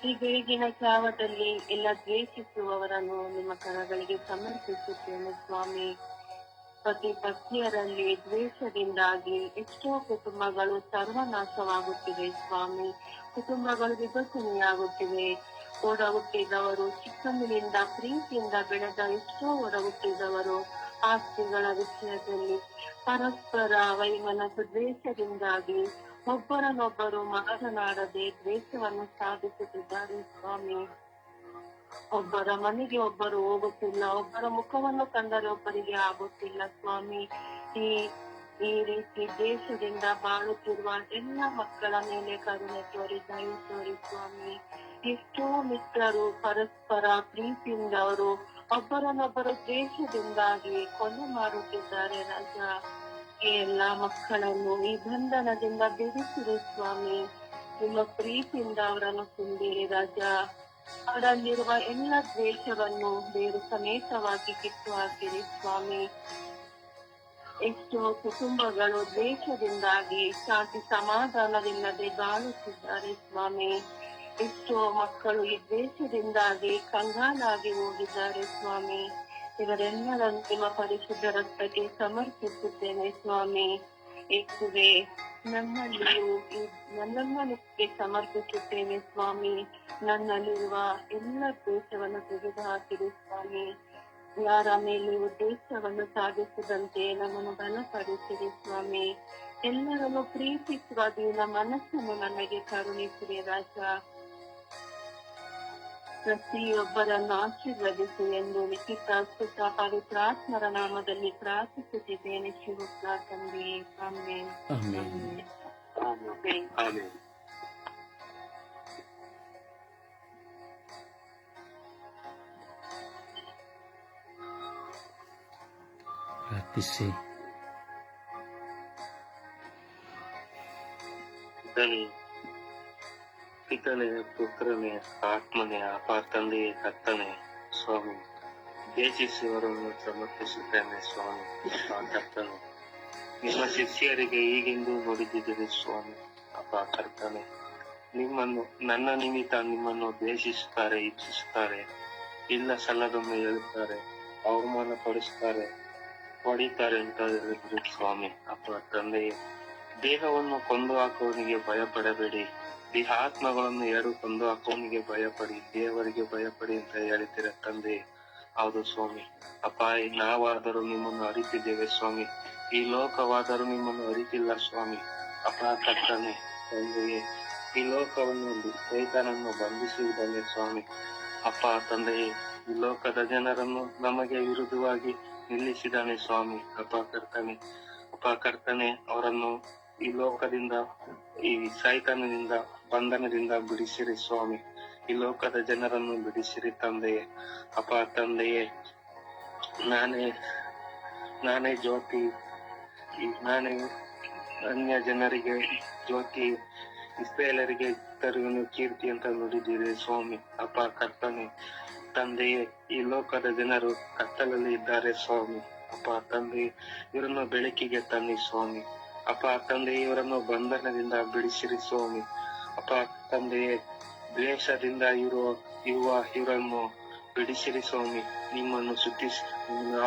ಈ ಬೆಳಗಿನ ಜಾವದಲ್ಲಿ ಎಲ್ಲ ದ್ವೇಷಿಸುವವರನ್ನು ನಿಮ್ಮ ಕರಗಳಿಗೆ ಸಮರ್ಪಿಸುತ್ತೇನೆ ಸ್ವಾಮಿ. ಪತಿ ಪತ್ನಿಯರಲ್ಲಿ ದ್ವೇಷದಿಂದಾಗಿ ಎಷ್ಟೋ ಕುಟುಂಬಗಳು ಸರ್ವನಾಶವಾಗುತ್ತಿವೆ ಸ್ವಾಮಿ. ಕುಟುಂಬಗಳು ವಿಭಜನೆಯಾಗುತ್ತಿವೆ. ಒಡ ಹುಟ್ಟಿದವರು, ಚಿಕ್ಕಂದಿನಿಂದ ಪ್ರೀತಿಯಿಂದ ಬೆಳೆದ ಎಷ್ಟೋ ಒಡ ಹುಟ್ಟಿದವರು ಆಸ್ತಿಗಳ ವಿಷಯದಲ್ಲಿ ಪರಸ್ಪರ ವೈಮನಸ್ಸು ದ್ವೇಷದಿಂದಾಗಿ ಒಬ್ಬರನ್ನೊಬ್ಬರು ಮಾತನಾಡದೆ ದ್ವೇಷವನ್ನು ಸಾಧಿಸುತ್ತಿದ್ದಾರೆ ಸ್ವಾಮಿ. ಒಬ್ಬರ ಮನೆಗೆ ಒಬ್ಬರು ಹೋಗುತ್ತಿಲ್ಲ, ಒಬ್ಬರ ಮುಖವನ್ನು ಕಂಡರೆ ಒಬ್ಬರಿಗೆ ಆಗುತ್ತಿಲ್ಲ ಸ್ವಾಮಿ. ಈ ರೀತಿ ದೇಶದಿಂದ ಬಾಳುತ್ತಿರುವ ಎಲ್ಲ ಮಕ್ಕಳ ಮೇಲೆ ಕರುಣೆ ತೋರಿ ದಯ ತೋರಿ ಸ್ವಾಮಿ. ಎಷ್ಟೋ ಮಿತ್ರರು ಪರಸ್ಪರ ಪ್ರೀತಿಯಿಂದ ಅವರು ಒಬ್ಬರನ್ನೊಬ್ಬರು ದ್ವೇಷದಿಂದಾಗಿ ಕೊಲೆ ಮಾಡುತ್ತಿದ್ದಾರೆ ರಾಜ. ಈ ಎಲ್ಲ ಮಕ್ಕಳನ್ನು ಈ ಬಂಧನದಿಂದ ಬಿಡಿಸಿರಿ ಸ್ವಾಮಿ. ನಿಮ್ಮ ಪ್ರೀತಿಯಿಂದ ಅವರನ್ನು ತುಂಬಿರಿ ರಾಜ. ಅವರಲ್ಲಿರುವ ಎಲ್ಲ ದ್ವೇಷವನ್ನು ಬೇರು ಸಮೇತವಾಗಿ ಕಿತ್ತು ಹಾಕಿರಿ ಸ್ವಾಮಿ. ಎಷ್ಟೋ ಕುಟುಂಬಗಳು ದ್ವೇಷದಿಂದಾಗಿ ಶಾಂತಿ ಸಮಾಧಾನವಿಲ್ಲದೆ ಬಾಳುತ್ತಿದ್ದಾರೆ ಸ್ವಾಮಿ. ಎಷ್ಟೋ ಮಕ್ಕಳು ಈ ದ್ವೇಷದಿಂದಾಗಿ ಕಂಗಾಲಾಗಿ ಹೋಗಿದ್ದಾರೆ ಸ್ವಾಮಿ. ಇವರೆಲ್ಲರನ್ನು ನಿಮ್ಮ ಪರಿಶುದ್ಧ ರಕ್ತಕ್ಕೆ ಸಮರ್ಪಿಸುತ್ತೇನೆ ಸ್ವಾಮಿ. ಯೇಸುವೇ, ನನ್ನಲ್ಲಿಯೂ ನನ್ನನ್ನು ನಿಮಗೆ ಸಮರ್ಪಿಸುತ್ತೇನೆ ಸ್ವಾಮಿ. ನನ್ನಲ್ಲಿರುವ ಎಲ್ಲ ದ್ವೇಷವನ್ನು ತೆಗೆದು ಹಾಕಿರಿ ಸ್ವಾಮಿ. ಯಾರ ಮೇಲೆ ಉದ್ದೇಶವನ್ನು ಸಾಧಿಸದಂತೆ ನಮ್ಮನ್ನು ಬಲಪಡಿಸಿರಿ ಸ್ವಾಮಿ. ಎಲ್ಲರನ್ನು ಪ್ರೀತಿಸುವ ದೀನ ಮನಸ್ಸನ್ನು ನನಗೆ ಕರುಣಿಸಿರಿ ರಾಜ. ಪ್ರತಿಯೊಬ್ಬರನ್ನು ಆಶೀರ್ವದಿಸಿ ಎಂದು ಲಿಖಿತ ಸುತ ಪವಿತ್ರಾತ್ಮರ ನಾಮದಲ್ಲಿ ಪ್ರಾರ್ಥಿಸುತ್ತಿದ್ದೇನೆ ಶಿವಪ್ಪ ತಂದೆ. ಆಮೆನ್. ಪ್ರಾರ್ಥಿಸಿ. ಪಿತನೇ, ಪುತ್ರನೇ, ಆತ್ಮನೇ, ಅಪಾರ ತಂದೆಯೇ, ಕರ್ತನೆ ಸ್ವಾಮಿ, ದೇಶಿಸುವವರನ್ನು ಸಮರ್ಪಿಸುತ್ತೇನೆ ಸ್ವಾಮಿ. ಅಪ್ಪ ಕರ್ತನೆ, ನಿಮ್ಮ ಶಿಷ್ಯರಿಗೆ ಈಗೆಂದು ನುಡಿದಿದ್ದೀರಿ ಸ್ವಾಮಿ. ಅಪ್ಪ ಕರ್ತನೆ, ನಿಮ್ಮನ್ನು ನನ್ನ ನಿಮಿತ್ತ ನಿಮ್ಮನ್ನು ದ್ವೇಷಿಸುತ್ತಾರೆ, ಇಚ್ಛಿಸುತ್ತಾರೆ, ಇಲ್ಲ ಸಲ್ಲದೊಮ್ಮೆ ಹೇಳುತ್ತಾರೆ, ಅವಮಾನ ಪಡಿಸುತ್ತಾರೆ, ಹೊಡಿತಾರೆ ಅಂತ ಹೇಳಿದ್ರು ಸ್ವಾಮಿ. ಅಪ್ಪ ತಂದೆಯೇ, ದೇಹವನ್ನು ಕೊಂದು ಹಾಕುವವನಿಗೆ ಭಯಪಡಬೇಡಿ, ಆತ್ಮಗಳನ್ನು ಯಾರು ಕೊಂದು ಹಾಕುವವನಿಗೆ ಭಯಪಡಿ, ದೇವರಿಗೆ ಭಯಪಡಿ ಅಂತ ಹೇಳಿದ್ದೀರ ತಂದೆ. ಹೌದು ಸ್ವಾಮಿ. ಅಪ್ಪ, ನಾವಾದರೂ ನಿಮ್ಮನ್ನು ಅರಿತಿದ್ದೇವೆ ಸ್ವಾಮಿ, ಈ ಲೋಕವಾದರೂ ನಿಮ್ಮನ್ನು ಅರಿತಿಲ್ಲ ಸ್ವಾಮಿ. ಅಪ್ಪ ಕರ್ತನೆ ತಂದೆಯೇ, ಈ ಲೋಕವನ್ನು ಸೈತಾನನ್ನು ಬಂಧಿಸುವುದಲ್ಲೇ ಸ್ವಾಮಿ. ಅಪ್ಪ ತಂದೆಯೇ, ಈ ಲೋಕದ ಜನರನ್ನು ನಮಗೆ ವಿರುದ್ಧವಾಗಿ ನಿಲ್ಲಿಸಿದಾನೆ ಸ್ವಾಮಿ. ಅಪ್ಪ ಕರ್ತನೆ, ಅವರನ್ನು ಈ ಲೋಕದಿಂದ, ಈ ಸೈತಾನದಿಂದ, ಬಂಧನದಿಂದ ಬಿಡಿಸಿರಿ ಸ್ವಾಮಿ. ಈ ಲೋಕದ ಜನರನ್ನು ಬಿಡಿಸಿರಿ ತಂದೆಯೇ. ಅಪ್ಪ ತಂದೆಯೇ, ನಾನೇ ಜ್ಯೋತಿ, ನಾನೇ ಅನ್ಯ ಜನರಿಗೆ ಜ್ಯೋತಿ, ಇಸ್ರಾಯೇಲರಿಗೆ ತರುವಿನ ಕೀರ್ತಿ ಅಂತ ನುಡಿದಿದೆ ಸ್ವಾಮಿ. ಅಪ್ಪ ಕರ್ತನೆ ತಂದೆಯೇ, ಈ ಲೋಕದ ಜನರು ಕತ್ತಲಲ್ಲಿ ಇದ್ದಾರೆ ಸ್ವಾಮಿ. ಅಪ್ಪ ತಂದೆ, ಇವರನ್ನು ಬೆಳಕಿಗೆ ತನ್ನಿ ಸ್ವಾಮಿ. ಅಪ್ಪ ತಂದೆ, ಇವರನ್ನು ಬಂಧನದಿಂದ ಬಿಡಿಸಿರಿ ಸ್ವಾಮಿ. ಅಪ್ಪ ತಂದೆಯೇ, ದ್ವೇಷದಿಂದ ಇವರನ್ನು ಬಿಡಿಸಿರಿ ಸ್ವಾಮಿ. ನಿಮ್ಮನ್ನು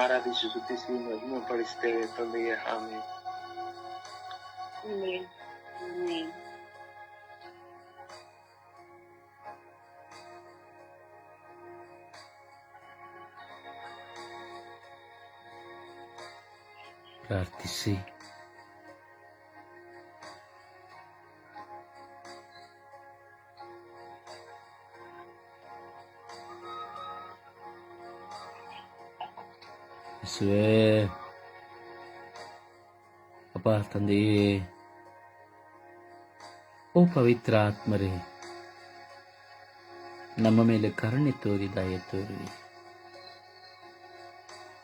ಆರಾಧಿಸಿ ಸ್ತುತಿಸಿ ಮಹಿಮೆಪಡಿಸುತ್ತೇವೆ ತಂದೆಯೇ. ಆಮೆನ್. ಆಮೆನ್. ಆಮೆನ್. ಪ್ರಾರ್ಥಿಸಿ. ಯೇಸುವೇ, ಅಪ್ಪ ತಂದೆಯೇ, ಓ ಪವಿತ್ರ ಆತ್ಮರೇ, ನಮ್ಮ ಮೇಲೆ ಕರುಣೆ ತೋರಿ ದಯೆ ತೋರಿ.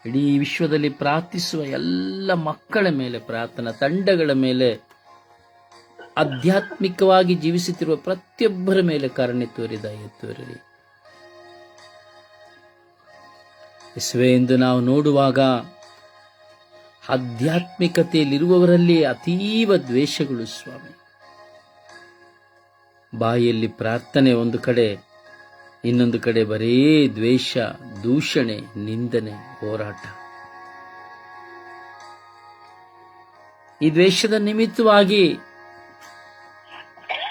ಇಡೀ ವಿಶ್ವದಲ್ಲಿ ಪ್ರಾರ್ಥಿಸುವ ಎಲ್ಲ ಮಕ್ಕಳ ಮೇಲೆ, ಪ್ರಾರ್ಥನಾ ತಂಡಗಳ ಮೇಲೆ, ಆಧ್ಯಾತ್ಮಿಕವಾಗಿ ಜೀವಿಸುತ್ತಿರುವ ಪ್ರತಿಯೊಬ್ಬರ ಮೇಲೆ ಕರುಣೆ ತೋರಿ ದಯೆ ತೋರಿರಿ. ಯೇಸುವೇ, ಎಂದು ನಾವು ನೋಡುವಾಗ ಆಧ್ಯಾತ್ಮಿಕತೆಯಲ್ಲಿರುವವರಲ್ಲಿ ಅತೀವ ದ್ವೇಷಗಳು ಸ್ವಾಮಿ. ಬಾಯಲ್ಲಿ ಪ್ರಾರ್ಥನೆ ಒಂದು ಕಡೆ, ಇನ್ನೊಂದು ಕಡೆ ಬರೀ ದ್ವೇಷ, ದೂಷಣೆ, ನಿಂದನೆ, ಹೋರಾಟ. ಈ ದ್ವೇಷದ ನಿಮಿತ್ತವಾಗಿ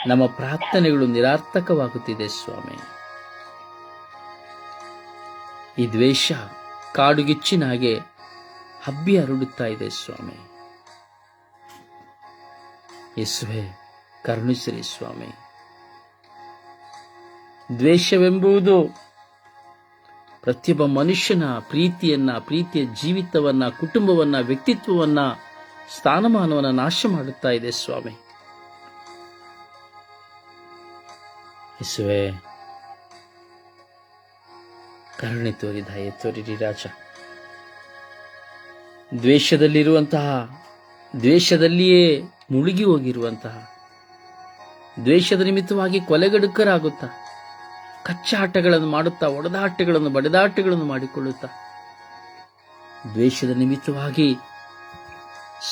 ನಮ್ಮ ಪ್ರಾರ್ಥನೆಗಳು ನಿರರ್ಥಕವಾಗುತ್ತಿದೆ ಸ್ವಾಮಿ. ಈ ದ್ವೇಷ ಕಾಡುಗಿಚ್ಚಿನ ಹಾಗೆ ಹಬ್ಬಿ ಹರಡುತ್ತಾ ಇದೆ ಸ್ವಾಮಿ. ಯೇಸುವೇ, ಕರುಣಿಸಿರಿ ಸ್ವಾಮಿ. ದ್ವೇಷವೆಂಬುದು ಪ್ರತಿಯೊಬ್ಬ ಮನುಷ್ಯನ ಪ್ರೀತಿಯ ಜೀವಿತವನ್ನ, ಕುಟುಂಬವನ್ನ, ವ್ಯಕ್ತಿತ್ವವನ್ನ, ಸ್ಥಾನಮಾನವನ್ನ ನಾಶ ಮಾಡುತ್ತಾ ಇದೆ ಸ್ವಾಮಿ. ಯೇಸುವೇ, ಕರುಣೆ ತೋರಿ ದಯೆ ತೋರಿರಿ ರಾಜ. ದ್ವೇಷದಲ್ಲಿಯೇ ಮುಳುಗಿ ಹೋಗಿರುವಂತಹ, ದ್ವೇಷದ ನಿಮಿತ್ತವಾಗಿ ಕೊಲೆಗಡುಕರಾಗುತ್ತಾ, ಕಚ್ಚಾಟಗಳನ್ನು ಮಾಡುತ್ತಾ, ಒಡೆದಾಟಗಳನ್ನು, ಬಡಿದಾಟಗಳನ್ನು ಮಾಡಿಕೊಳ್ಳುತ್ತಾ, ದ್ವೇಷದ ನಿಮಿತ್ತವಾಗಿ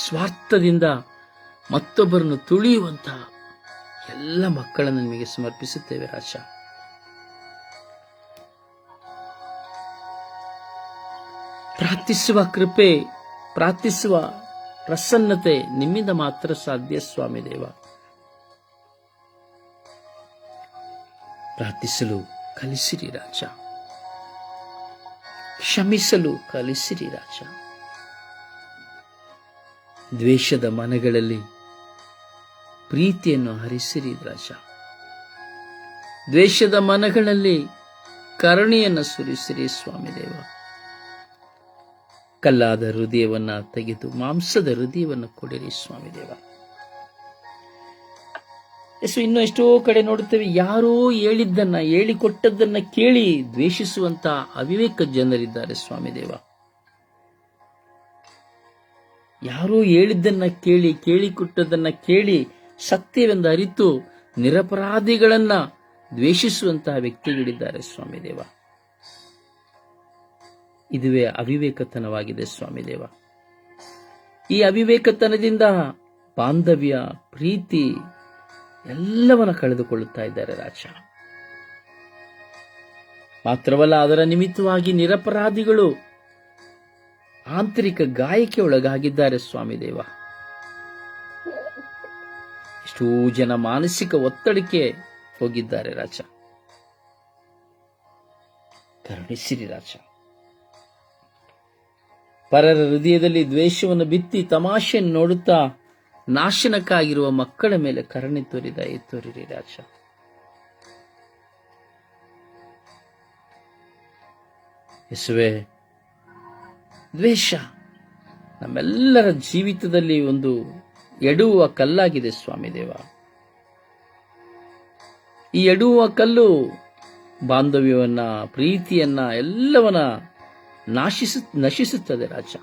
ಸ್ವಾರ್ಥದಿಂದ ಮತ್ತೊಬ್ಬರನ್ನು ತುಳಿಯುವಂತಹ ಎಲ್ಲ ಮಕ್ಕಳನ್ನು ನಿಮಗೆ ಸಮರ್ಪಿಸುತ್ತೇವೆ ರಾಜ. ಪ್ರಾರ್ಥಿಸುವ ಕೃಪೆ, ಪ್ರಾರ್ಥಿಸುವ ಪ್ರಸನ್ನತೆ ನಿಮ್ಮಿಂದ ಮಾತ್ರ ಸಾಧ್ಯ ಸ್ವಾಮಿ ದೇವ. ಪ್ರಾರ್ಥಿಸಲು ಕಲಿಸಿರಿ ರಾಜ, ಕ್ಷಮಿಸಲು ಕಲಿಸಿರಿ ರಾಜ. ದ್ವೇಷದ ಮನಗಳಲ್ಲಿ ಪ್ರೀತಿಯನ್ನು ಹರಿಸಿರಿ ರಾಜ. ದ್ವೇಷದ ಮನಗಳಲ್ಲಿ ಕರುಣೆಯನ್ನು ಸುರಿಸಿರಿ ಸ್ವಾಮಿ ದೇವ. ಕಲ್ಲಾದ ಹೃದಯವನ್ನ ತೆಗೆದು ಮಾಂಸದ ಹೃದಯವನ್ನು ಕೊಡಿರಿ ಸ್ವಾಮಿ ದೇವ. ಇನ್ನು ಎಷ್ಟೋ ಕಡೆ ನೋಡುತ್ತೇವೆ, ಯಾರೋ ಹೇಳಿಕೊಟ್ಟದ್ದನ್ನ ಕೇಳಿ ದ್ವೇಷಿಸುವಂತ ಅವಿವೇಕ ಜನರಿದ್ದಾರೆ ಸ್ವಾಮಿ ದೇವ. ಯಾರೋ ಹೇಳಿದ್ದನ್ನ ಕೇಳಿ, ಕೇಳಿಕೊಟ್ಟದನ್ನ ಕೇಳಿ ಸತ್ಯವೆಂದು ಅರಿತು ನಿರಪರಾಧಿಗಳನ್ನ ದ್ವೇಷಿಸುವಂತಹ ವ್ಯಕ್ತಿಗಳಿದ್ದಾರೆ ಸ್ವಾಮಿ ದೇವ. ಇದುವೇ ಅವಿವೇಕತನವಾಗಿದೆ ಸ್ವಾಮಿ ದೇವ. ಈ ಅವಿವೇಕತನದಿಂದ ಬಾಂಧವ್ಯ, ಪ್ರೀತಿ ಎಲ್ಲವನ್ನ ಕಳೆದುಕೊಳ್ಳುತ್ತಾ ಇದ್ದಾರೆ ರಾಜ. ಮಾತ್ರವಲ್ಲ, ಅದರ ನಿಮಿತ್ತವಾಗಿ ನಿರಪರಾಧಿಗಳು ಆಂತರಿಕ ಗಾಯಕ್ಕೆ ಒಳಗಾಗಿದ್ದಾರೆ ಸ್ವಾಮಿ ದೇವ. ಎಷ್ಟೋ ಜನ ಮಾನಸಿಕ ಒತ್ತಡಕ್ಕೆ ಹೋಗಿದ್ದಾರೆ ರಾಜ. ಕರುಣಿಸಿರಿ ರಾಜ. ಪರರ ಹೃದಯದಲ್ಲಿ ದ್ವೇಷವನ್ನು ಬಿತ್ತಿ ತಮಾಷೆಯನ್ನು ನೋಡುತ್ತಾ ನಾಶನಕ್ಕಾಗಿರುವ ಮಕ್ಕಳ ಮೇಲೆ ಕರುಣೆ ತೋರಿರಿ ರಾಜ. ಯೇಸುವೇ, ದ್ವೇಷ ನಮ್ಮೆಲ್ಲರ ಜೀವಿತದಲ್ಲಿ ಒಂದು ಎಡುವ ಕಲ್ಲಾಗಿದೆ ಸ್ವಾಮಿ ದೇವ. ಈ ಎಡುವ ಕಲ್ಲು ಬಾಂಧವ್ಯವನ್ನ, ಪ್ರೀತಿಯನ್ನ ಎಲ್ಲವನ್ನ ನಶಿಸುತ್ತದೆ ರಾಜ.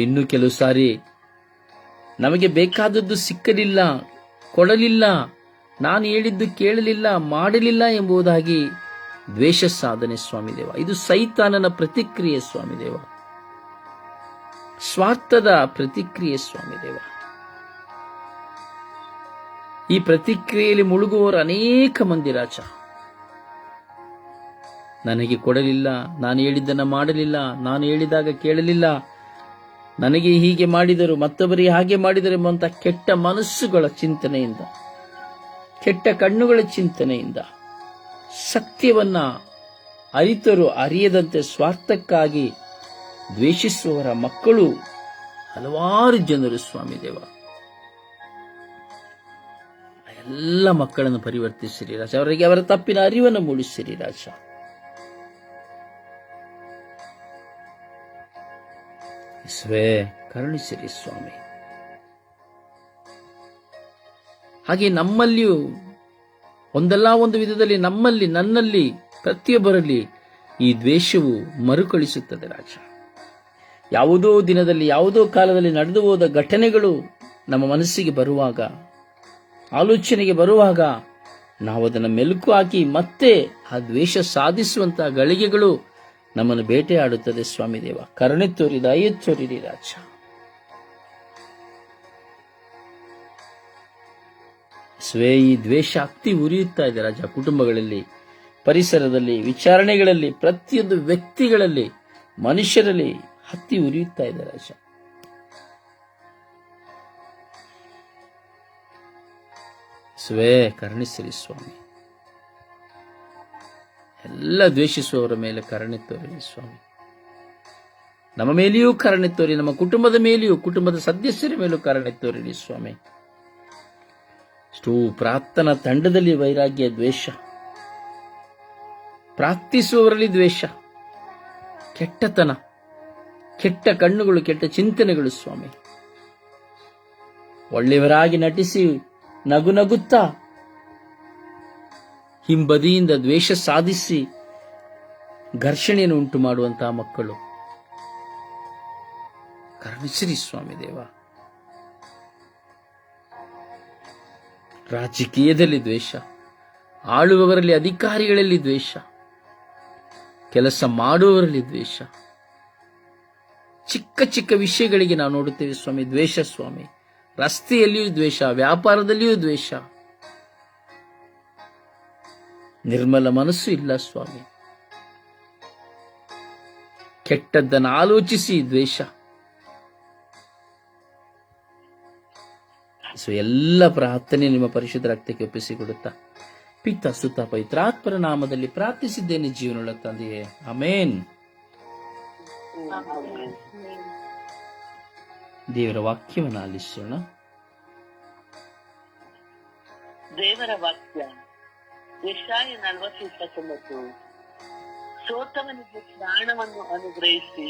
ಇನ್ನು ಕೆಲವು ಸಾರಿ ನಮಗೆ ಬೇಕಾದದ್ದು ಸಿಕ್ಕಲಿಲ್ಲ, ಕೊಡಲಿಲ್ಲ, ನಾನು ಹೇಳಿದ್ದು ಕೇಳಲಿಲ್ಲ, ಮಾಡಲಿಲ್ಲ ಎಂಬುದಾಗಿ ದ್ವೇಷ ಸಾಧನೆ ಸ್ವಾಮಿ ದೇವ. ಇದು ಸೈತಾನನ ಪ್ರತಿಕ್ರಿಯೆ ಸ್ವಾಮಿ ದೇವ, ಸ್ವಾರ್ಥದ ಪ್ರತಿಕ್ರಿಯೆ ಸ್ವಾಮಿ ದೇವ. ಈ ಪ್ರತಿಕ್ರಿಯೆಯಲ್ಲಿ ಮುಳುಗುವವರು ಅನೇಕ ಮಂದಿ ರಾಜ. ನನಗೆ ಕೊಡಲಿಲ್ಲ, ನಾನು ಹೇಳಿದ್ದನ್ನು ಮಾಡಲಿಲ್ಲ, ನಾನು ಹೇಳಿದಾಗ ಕೇಳಲಿಲ್ಲ, ನನಗೆ ಹೀಗೆ ಮಾಡಿದರು, ಮತ್ತೊಬ್ಬರಿಗೆ ಹಾಗೆ ಮಾಡಿದರು ಎಂಬಂತ ಕೆಟ್ಟ ಮನಸ್ಸುಗಳ ಚಿಂತನೆಯಿಂದ, ಕೆಟ್ಟ ಕಣ್ಣುಗಳ ಚಿಂತನೆಯಿಂದ ಸತ್ಯವನ್ನ ಅರಿತರು ಅರಿಯದಂತೆ ಸ್ವಾರ್ಥಕ್ಕಾಗಿ ದ್ವೇಷಿಸುವವರ ಮಕ್ಕಳು ಹಲವಾರು ಜನರು ಸ್ವಾಮಿ ದೇವ. ಎಲ್ಲ ಮಕ್ಕಳನ್ನು ಪರಿವರ್ತಿಸಿರಿ ರಾಜ. ಅವರಿಗೆ ಅವರ ತಪ್ಪಿನ ಅರಿವನ್ನು ಮೂಡಿಸಿರಿ ರಾಜ. ಯೇಸುವೇ, ಕರುಣಿಸಿರಿ ಸ್ವಾಮಿ. ಹಾಗೆ ನಮ್ಮಲ್ಲಿಯೂ ಒಂದಲ್ಲ ಒಂದು ವಿಧದಲ್ಲಿ ನನ್ನಲ್ಲಿ ಪ್ರತಿಯೊಬ್ಬರಲ್ಲಿ ಈ ದ್ವೇಷವು ಮರುಕಳಿಸುತ್ತದೆ ರಾಜ. ಯಾವುದೋ ದಿನದಲ್ಲಿ, ಯಾವುದೋ ಕಾಲದಲ್ಲಿ ನಡೆದು ಹೋದ ಘಟನೆಗಳು ನಮ್ಮ ಮನಸ್ಸಿಗೆ ಬರುವಾಗ, ಆಲೋಚನೆಗೆ ಬರುವಾಗ ನಾವು ಅದನ್ನು ಮೆಲುಕು ಹಾಕಿ ಮತ್ತೆ ಆ ದ್ವೇಷ ಸಾಧಿಸುವಂತಹ ಗಳಿಗೆಗಳು ನಮ್ಮನ್ನು ಬೇಟೆಯಾಡುತ್ತದೆ ಸ್ವಾಮಿ ದೇವ. ಕರುಣೆ ತೋರಿ, ದಯೆ ತೋರಿರಿ ರಾಜ. ಈ ದ್ವೇಷ ಅತಿ ಉರಿಯುತ್ತಾ ಇದೆ ರಾಜ. ಕುಟುಂಬಗಳಲ್ಲಿ, ಪರಿಸರದಲ್ಲಿ, ವಿಚಾರಣೆಗಳಲ್ಲಿ, ಪ್ರತಿಯೊಂದು ವ್ಯಕ್ತಿಗಳಲ್ಲಿ, ಮನುಷ್ಯರಲ್ಲಿ ಹತ್ತಿ ಉರಿಯುತ್ತಾ ಇದೆ ರಾಜ. ಕರುಣಿಸಿರಿ ಸ್ವಾಮಿ. ಎಲ್ಲ ದ್ವೇಷಿಸುವವರ ಮೇಲೆ ಕರುಣೆ ತೋರಿರಿ ಸ್ವಾಮಿ. ನಮ್ಮ ಮೇಲೆಯೂ ಕರುಣೆ ತೋರಿ, ನಮ್ಮ ಕುಟುಂಬದ ಮೇಲೆಯೂ, ಕುಟುಂಬದ ಸದಸ್ಯರ ಮೇಲೂ ಕರುಣೆ ತೋರಿರಿ ಸ್ವಾಮಿ. ಪ್ರಾರ್ಥನಾ ತಂಡದಲ್ಲಿ ವೈರಾಗ್ಯ, ದ್ವೇಷ, ಪ್ರಾರ್ಥಿಸುವವರಲ್ಲಿ ದ್ವೇಷ, ಕೆಟ್ಟತನ, ಕೆಟ್ಟ ಕಣ್ಣುಗಳು, ಕೆಟ್ಟ ಚಿಂತನೆಗಳು ಸ್ವಾಮಿ. ಒಳ್ಳೆಯವರಾಗಿ ನಟಿಸಿ ನಗುತ್ತಾ ಹಿಂಬದಿಯಿಂದ ದ್ವೇಷ ಸಾಧಿಸಿ ಘರ್ಷಣೆಯನ್ನು ಉಂಟು ಮಾಡುವಂತಹ ಮಕ್ಕಳು, ಕರುಣಿಸಿರಿ ಸ್ವಾಮಿ ದೇವ. ರಾಜಕೀಯದಲ್ಲಿ ದ್ವೇಷ, ಆಳುವವರಲ್ಲಿ, ಅಧಿಕಾರಿಗಳಲ್ಲಿ ದ್ವೇಷ, ಕೆಲಸ ಮಾಡುವವರಲ್ಲಿ ದ್ವೇಷ, ಚಿಕ್ಕ ಚಿಕ್ಕ ವಿಷಯಗಳಿಗೆ ನಾವು ನೋಡುತ್ತೇವೆ ಸ್ವಾಮಿ ದ್ವೇಷ ಸ್ವಾಮಿ. ರಸ್ತೆಯಲ್ಲಿಯೂ ದ್ವೇಷ, ವ್ಯಾಪಾರದಲ್ಲಿಯೂ ದ್ವೇಷ. ನಿರ್ಮಲ ಮನಸ್ಸು ಇಲ್ಲ ಸ್ವಾಮಿ. ಕೆಟ್ಟದ್ದನ್ನು ಆಲೋಚಿಸಿ ದ್ವೇಷ. ಎಲ್ಲ ಪ್ರಾರ್ಥನೆ ನಿಮ್ಮ ಪರಿಶುದ್ಧ ರಕ್ತಕ್ಕೆ ಒಪ್ಪಿಸಿಕೊಡುತ್ತಾ ಪಿತ ಸುತ ಪವಿತ್ರಾತ್ಮರ ನಾಮದಲ್ಲಿ ಪ್ರಾರ್ಥಿಸಿದ್ದೇನೆ ಜೀವನಗಳ ತಂದೆಯೇ, ಆಮೇನ್. ದೇವರ ವಾಕ್ಯವನ್ನು ಆಲಿಸೋಣ. ದೇವರ ವಾಕ್ಯ ಯೆಶಾಯ 40:29. ಸೋತವನಿಗೆ ಪ್ರಾಣವನ್ನು ಅನುಗ್ರಹಿಸಿ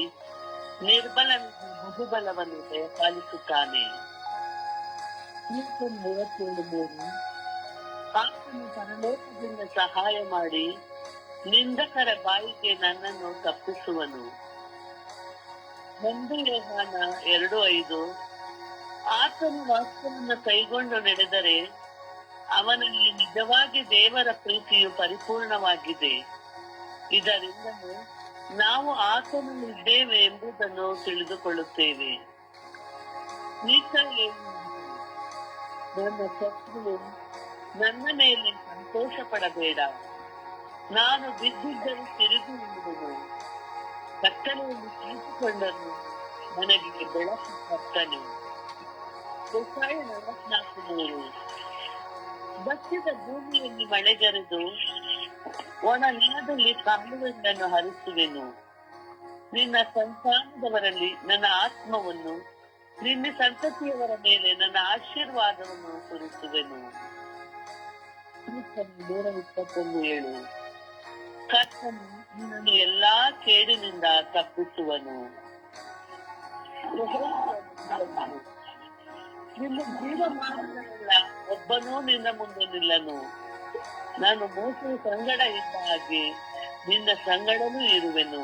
ನಿರ್ಬಲನಿಗೆ ಬಹುಬಲವನ್ನು ದಯಪಾಲಿಸುತ್ತಾನೆ. 37:3. ಆತನು ಪರಲೋಕದಿಂದ ಸಹಾಯ ಮಾಡಿ ನಿಂದಕರ ಬಾಯಿಗೆ ನನ್ನನ್ನು ತಪ್ಪಿಸುವನು. 1 ಯೋಹಾನ 2:5 ಆತನು ವಾಕ್ಯವನ್ನು ಕೈಗೊಂಡು ನಡೆದರೆ ಅವನಲ್ಲಿ ನಿಜವಾಗಿ ದೇವರ ಪ್ರೀತಿಯು ಪರಿಪೂರ್ಣವಾಗಿದೆ. ಇದರಿಂದಲೂ ನಾವು ಆತನಲ್ಲಿದ್ದೇವೆ ಎಂಬುದನ್ನು ತಿಳಿದುಕೊಳ್ಳುತ್ತೇವೆ. ನನ್ನ ಶತ್ರುವು ನನ್ನ ಮೇಲೆ ಸಂತೋಷ ಪಡಬೇಡ, ನಾನು ಬಿದ್ದಿದ್ದರೂ ತಿರುಗಿ ಎಂಬುದನು, ಕತ್ತಲೆಯಲ್ಲಿ ಕುಳಿತುಕೊಂಡನು ನನಗೆ ಬೆಳಕು ಕತ್ತಲೆ. ವ್ಯವಸಾಯ 44 ಬಚ್ಚಿದ ಭೂಮಿಯಲ್ಲಿ ಮಳೆಗರೆದು ಒಣ ನೆಲದಲ್ಲಿ ಕಾಲುವೆಗಳನ್ನು ಹರಿಸುವೆನು. ನಿನ್ನ ಸಂತಾನದವರಲ್ಲಿ ನನ್ನ ಆತ್ಮವನ್ನು, ನಿನ್ನ ಸಂತತಿಯವರ ಮೇಲೆ ನನ್ನ ಆಶೀರ್ವಾದವನ್ನು ಸುರಿಸುವೆನು. 121:7 ಕರ್ತನು ನಿನ್ನನ್ನು ಎಲ್ಲಾ ಕೇಡಿನಿಂದ ತಪ್ಪಿಸುವನು. ನಿನ್ನ ಜೀವಮಾನಗಳೆಲ್ಲ ಒಬ್ಬನೂ ನಿನ್ನ ಮುಂದೆ ನಿಲ್ಲನು. ನಾನು ಮೋಸದ ಸಂಗಡ ಇದ್ದ ಹಾಗೆ ನಿನ್ನ ಸಂಗಡನೂ ಇರುವೆನು.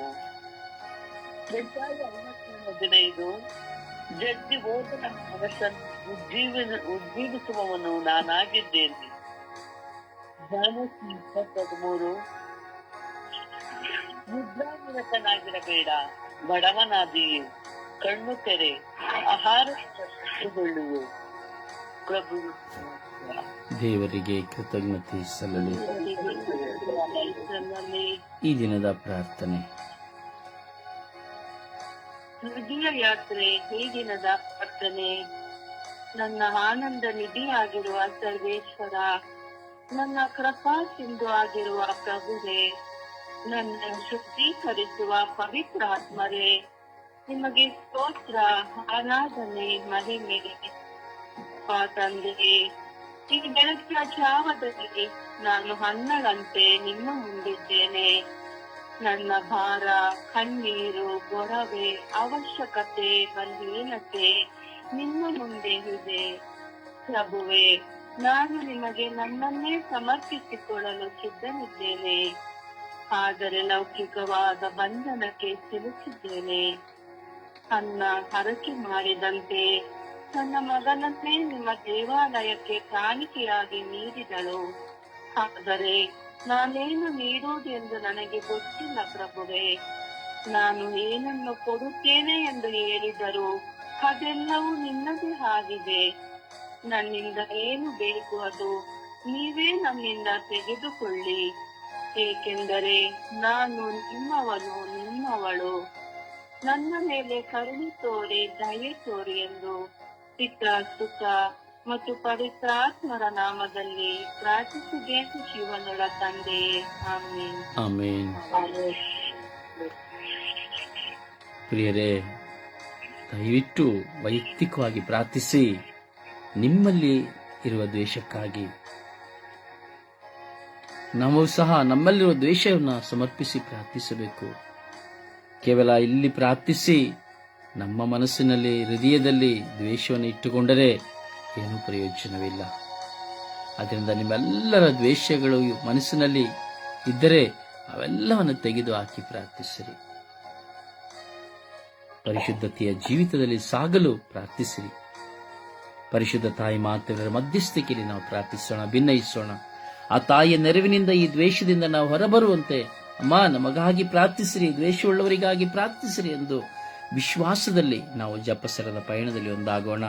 15 ಜಡ್ಜಿ ಹೋದ ಮನಸ್ಸನ್ನು ಉಜ್ಜೀವಿಸುವವನು ನಾನಾಗಿದ್ದೇನೆ. 13 ನಿದ್ರಾನಿರತನಾಗಿರಬೇಡ, ಬಡವನಾದಿಯೇ, ಕಣ್ಣು ತೆರೆ, ಆಹಾರ ಕೊಳ್ಳುವೆ. ಪ್ರಭು ದೇವರಿಗೆ ಕೃತಜ್ಞತೆ ಸಲ್ಲಲಿ. ಈ ದಿನದ ಪ್ರಾರ್ಥನೆ. ಹೃದಯ ಯಾತ್ರೆ. ಈ ದಿನದ ಪ್ರಾರ್ಥನೆ. ನನ್ನ ಆನಂದ ನಿಧಿಯಾಗಿರುವ ಸರ್ವೇಶ್ವರ, ನನ್ನ ಕೃಪಾ ಸಿಂಧು ಆಗಿರುವ ಪ್ರಭುವೇ, ನನ್ನ ಶುದ್ಧೀಕರಿಸುವ ಪವಿತ್ರ ಆತ್ಮರೇ, ನಿಮಗೆ ಸ್ತೋತ್ರ, ಆರಾಧನೆ, ಮಹಿಮೆ. ತಂದೆಯೇ, ಈ ಬೆಳಕಿನ ಜಾವದಲ್ಲಿ ನಾನು ಹಣ್ಣಳಂತೆ ನಿಮ್ಮ ಮುಂದಿದ್ದೇನೆ. ನನ್ನ ಭಾರ, ಕಣ್ಣೀರು, ಗೊರವೆ, ಅವಶ್ಯಕತೆ, ಬಲಹೀನತೆ ನಿಮ್ಮ ಮುಂದೆ ಇದೆ. ಪ್ರಭುವೇ, ನಾನು ನಿಮಗೆ ನನ್ನನ್ನೇ ಸಮರ್ಪಿಸಿಕೊಳ್ಳಲು ಸಿದ್ಧನಿದ್ದೇನೆ. ಆದರೆ ಲೌಕಿಕವಾದ ಬಂಧನಕ್ಕೆ ಸಿಲುಕಿದ್ದೇನೆ. ಅನ್ನ ಹರಕೆ ಮಾಡಿದಂತೆ ನನ್ನ ಮಗನನ್ನೇ ನಿಮ್ಮ ದೇವಾಲಯಕ್ಕೆ ಕಾಣಿಕೆಯಾಗಿ ನೀಡಿದಳು. ಆದರೆ ನಾನೇನು ನೀಡುವುದೆಂದು ನನಗೆ ಗೊತ್ತಿಲ್ಲ ಪ್ರಭುವೇ. ನಾನು ಏನನ್ನು ಕೊಡುತ್ತೇನೆ ಎಂದು ಹೇಳಿದರೂ ಅದೆಲ್ಲವೂ ನಿನ್ನದೇ ಆಗಿದೆ. ನನ್ನಿಂದ ಏನು ಬೇಕು ಅದು ನೀವೇ ನನ್ನಿಂದ ತೆಗೆದುಕೊಳ್ಳಿ. ಏಕೆಂದರೆ ನಾನು ನಿಮ್ಮವನು, ನಿಮ್ಮವಳು. ನನ್ನ ಮೇಲೆ ಕರುಣೆ ತೋರಿ, ದಯೆ ತೋರಿ ಎಂದು ಪಿತ, ಸುತ ಮತ್ತು ಪವಿತ್ರಾತ್ಮರ ನಾಮದಲ್ಲಿ ಪ್ರಾರ್ಥಿಸಿದ್ದೇನೆ ಜೀವನದ ತಂದೆಯೇ. ಆಮೇನ್. ಆಮೇನ್. ಪ್ರಿಯರೇ, ದಯವಿಟ್ಟು ವೈಯಕ್ತಿಕವಾಗಿ ಪ್ರಾರ್ಥಿಸಿ. ನಿಮ್ಮಲ್ಲಿ ಇರುವ ದ್ವೇಷಕ್ಕಾಗಿ ನಾವು ಸಹ ನಮ್ಮಲ್ಲಿರುವ ದ್ವೇಷವನ್ನು ಸಮರ್ಪಿಸಿ ಪ್ರಾರ್ಥಿಸಬೇಕು. ಕೇವಲ ಇಲ್ಲಿ ಪ್ರಾರ್ಥಿಸಿ ನಮ್ಮ ಮನಸ್ಸಿನಲ್ಲಿ, ಹೃದಯದಲ್ಲಿ ದ್ವೇಷವನ್ನು ಇಟ್ಟುಕೊಂಡರೆ ಏನೂ ಪ್ರಯೋಜನವಿಲ್ಲ. ಆದ್ದರಿಂದ ನಿಮ್ಮೆಲ್ಲರ ದ್ವೇಷಗಳು ಮನಸ್ಸಿನಲ್ಲಿ ಇದ್ದರೆ ಅವೆಲ್ಲವನ್ನು ತೆಗೆದು ಹಾಕಿ ಪ್ರಾರ್ಥಿಸಿರಿ. ಪರಿಶುದ್ಧತೆಯ ಜೀವಿತದಲ್ಲಿ ಸಾಗಲು ಪ್ರಾರ್ಥಿಸಿರಿ. ಪರಿಶುದ್ಧ ತಾಯಿ ಮಾತೆಯರ ಮಧ್ಯಸ್ಥಿಕೆಯಲ್ಲಿ ನಾವು ಪ್ರಾರ್ಥಿಸೋಣ, ಭಿನ್ನಯಿಸೋಣ. ಆ ತಾಯಿಯ ನೆರವಿನಿಂದ ಈ ದ್ವೇಷದಿಂದ ನಾವು ಹೊರಬರುವಂತೆ ಅಮ್ಮ ನಮಗಾಗಿ ಪ್ರಾರ್ಥಿಸಿರಿ, ದ್ವೇಷವುಳ್ಳವರಿಗಾಗಿ ಪ್ರಾರ್ಥಿಸಿರಿ ಎಂದು ವಿಶ್ವಾಸದಲ್ಲಿ ನಾವು ಜಪಸರದ ಪಯಣದಲ್ಲಿ ಒಂದಾಗೋಣ.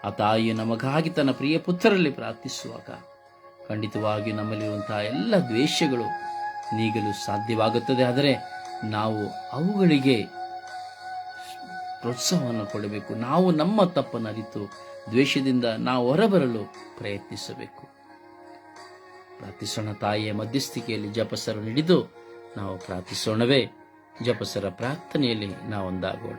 ಆ ತಾಯಿಯು ನಮಗಾಗಿ ತನ್ನ ಪ್ರಿಯ ಪುತ್ರರಲ್ಲಿ ಪ್ರಾರ್ಥಿಸುವಾಗ ಖಂಡಿತವಾಗಿಯೂ ನಮ್ಮಲ್ಲಿರುವಂತಹ ಎಲ್ಲ ದ್ವೇಷಗಳು ನೀಗಲು ಸಾಧ್ಯವಾಗುತ್ತದೆ. ಆದರೆ ನಾವು ಅವುಗಳಿಗೆ ಪ್ರೋತ್ಸಾಹವನ್ನು ಕೊಡಬೇಕು. ನಾವು ನಮ್ಮ ತಪ್ಪನ್ನು ಅರಿತು ದ್ವೇಷದಿಂದ ನಾವು ಹೊರಬರಲು ಪ್ರಯತ್ನಿಸಬೇಕು. ಪ್ರಾರ್ಥಿಸೋಣ. ತಾಯಿಯ ಮಧ್ಯಸ್ಥಿಕೆಯಲ್ಲಿ ಜಪಸರ ಹಿಡಿದು ನಾವು ಪ್ರಾರ್ಥಿಸೋಣವೇ. ಜಪಸರ ಪ್ರಾರ್ಥನೆಯಲ್ಲಿ ನಾವೊಂದಾಗೋಣ.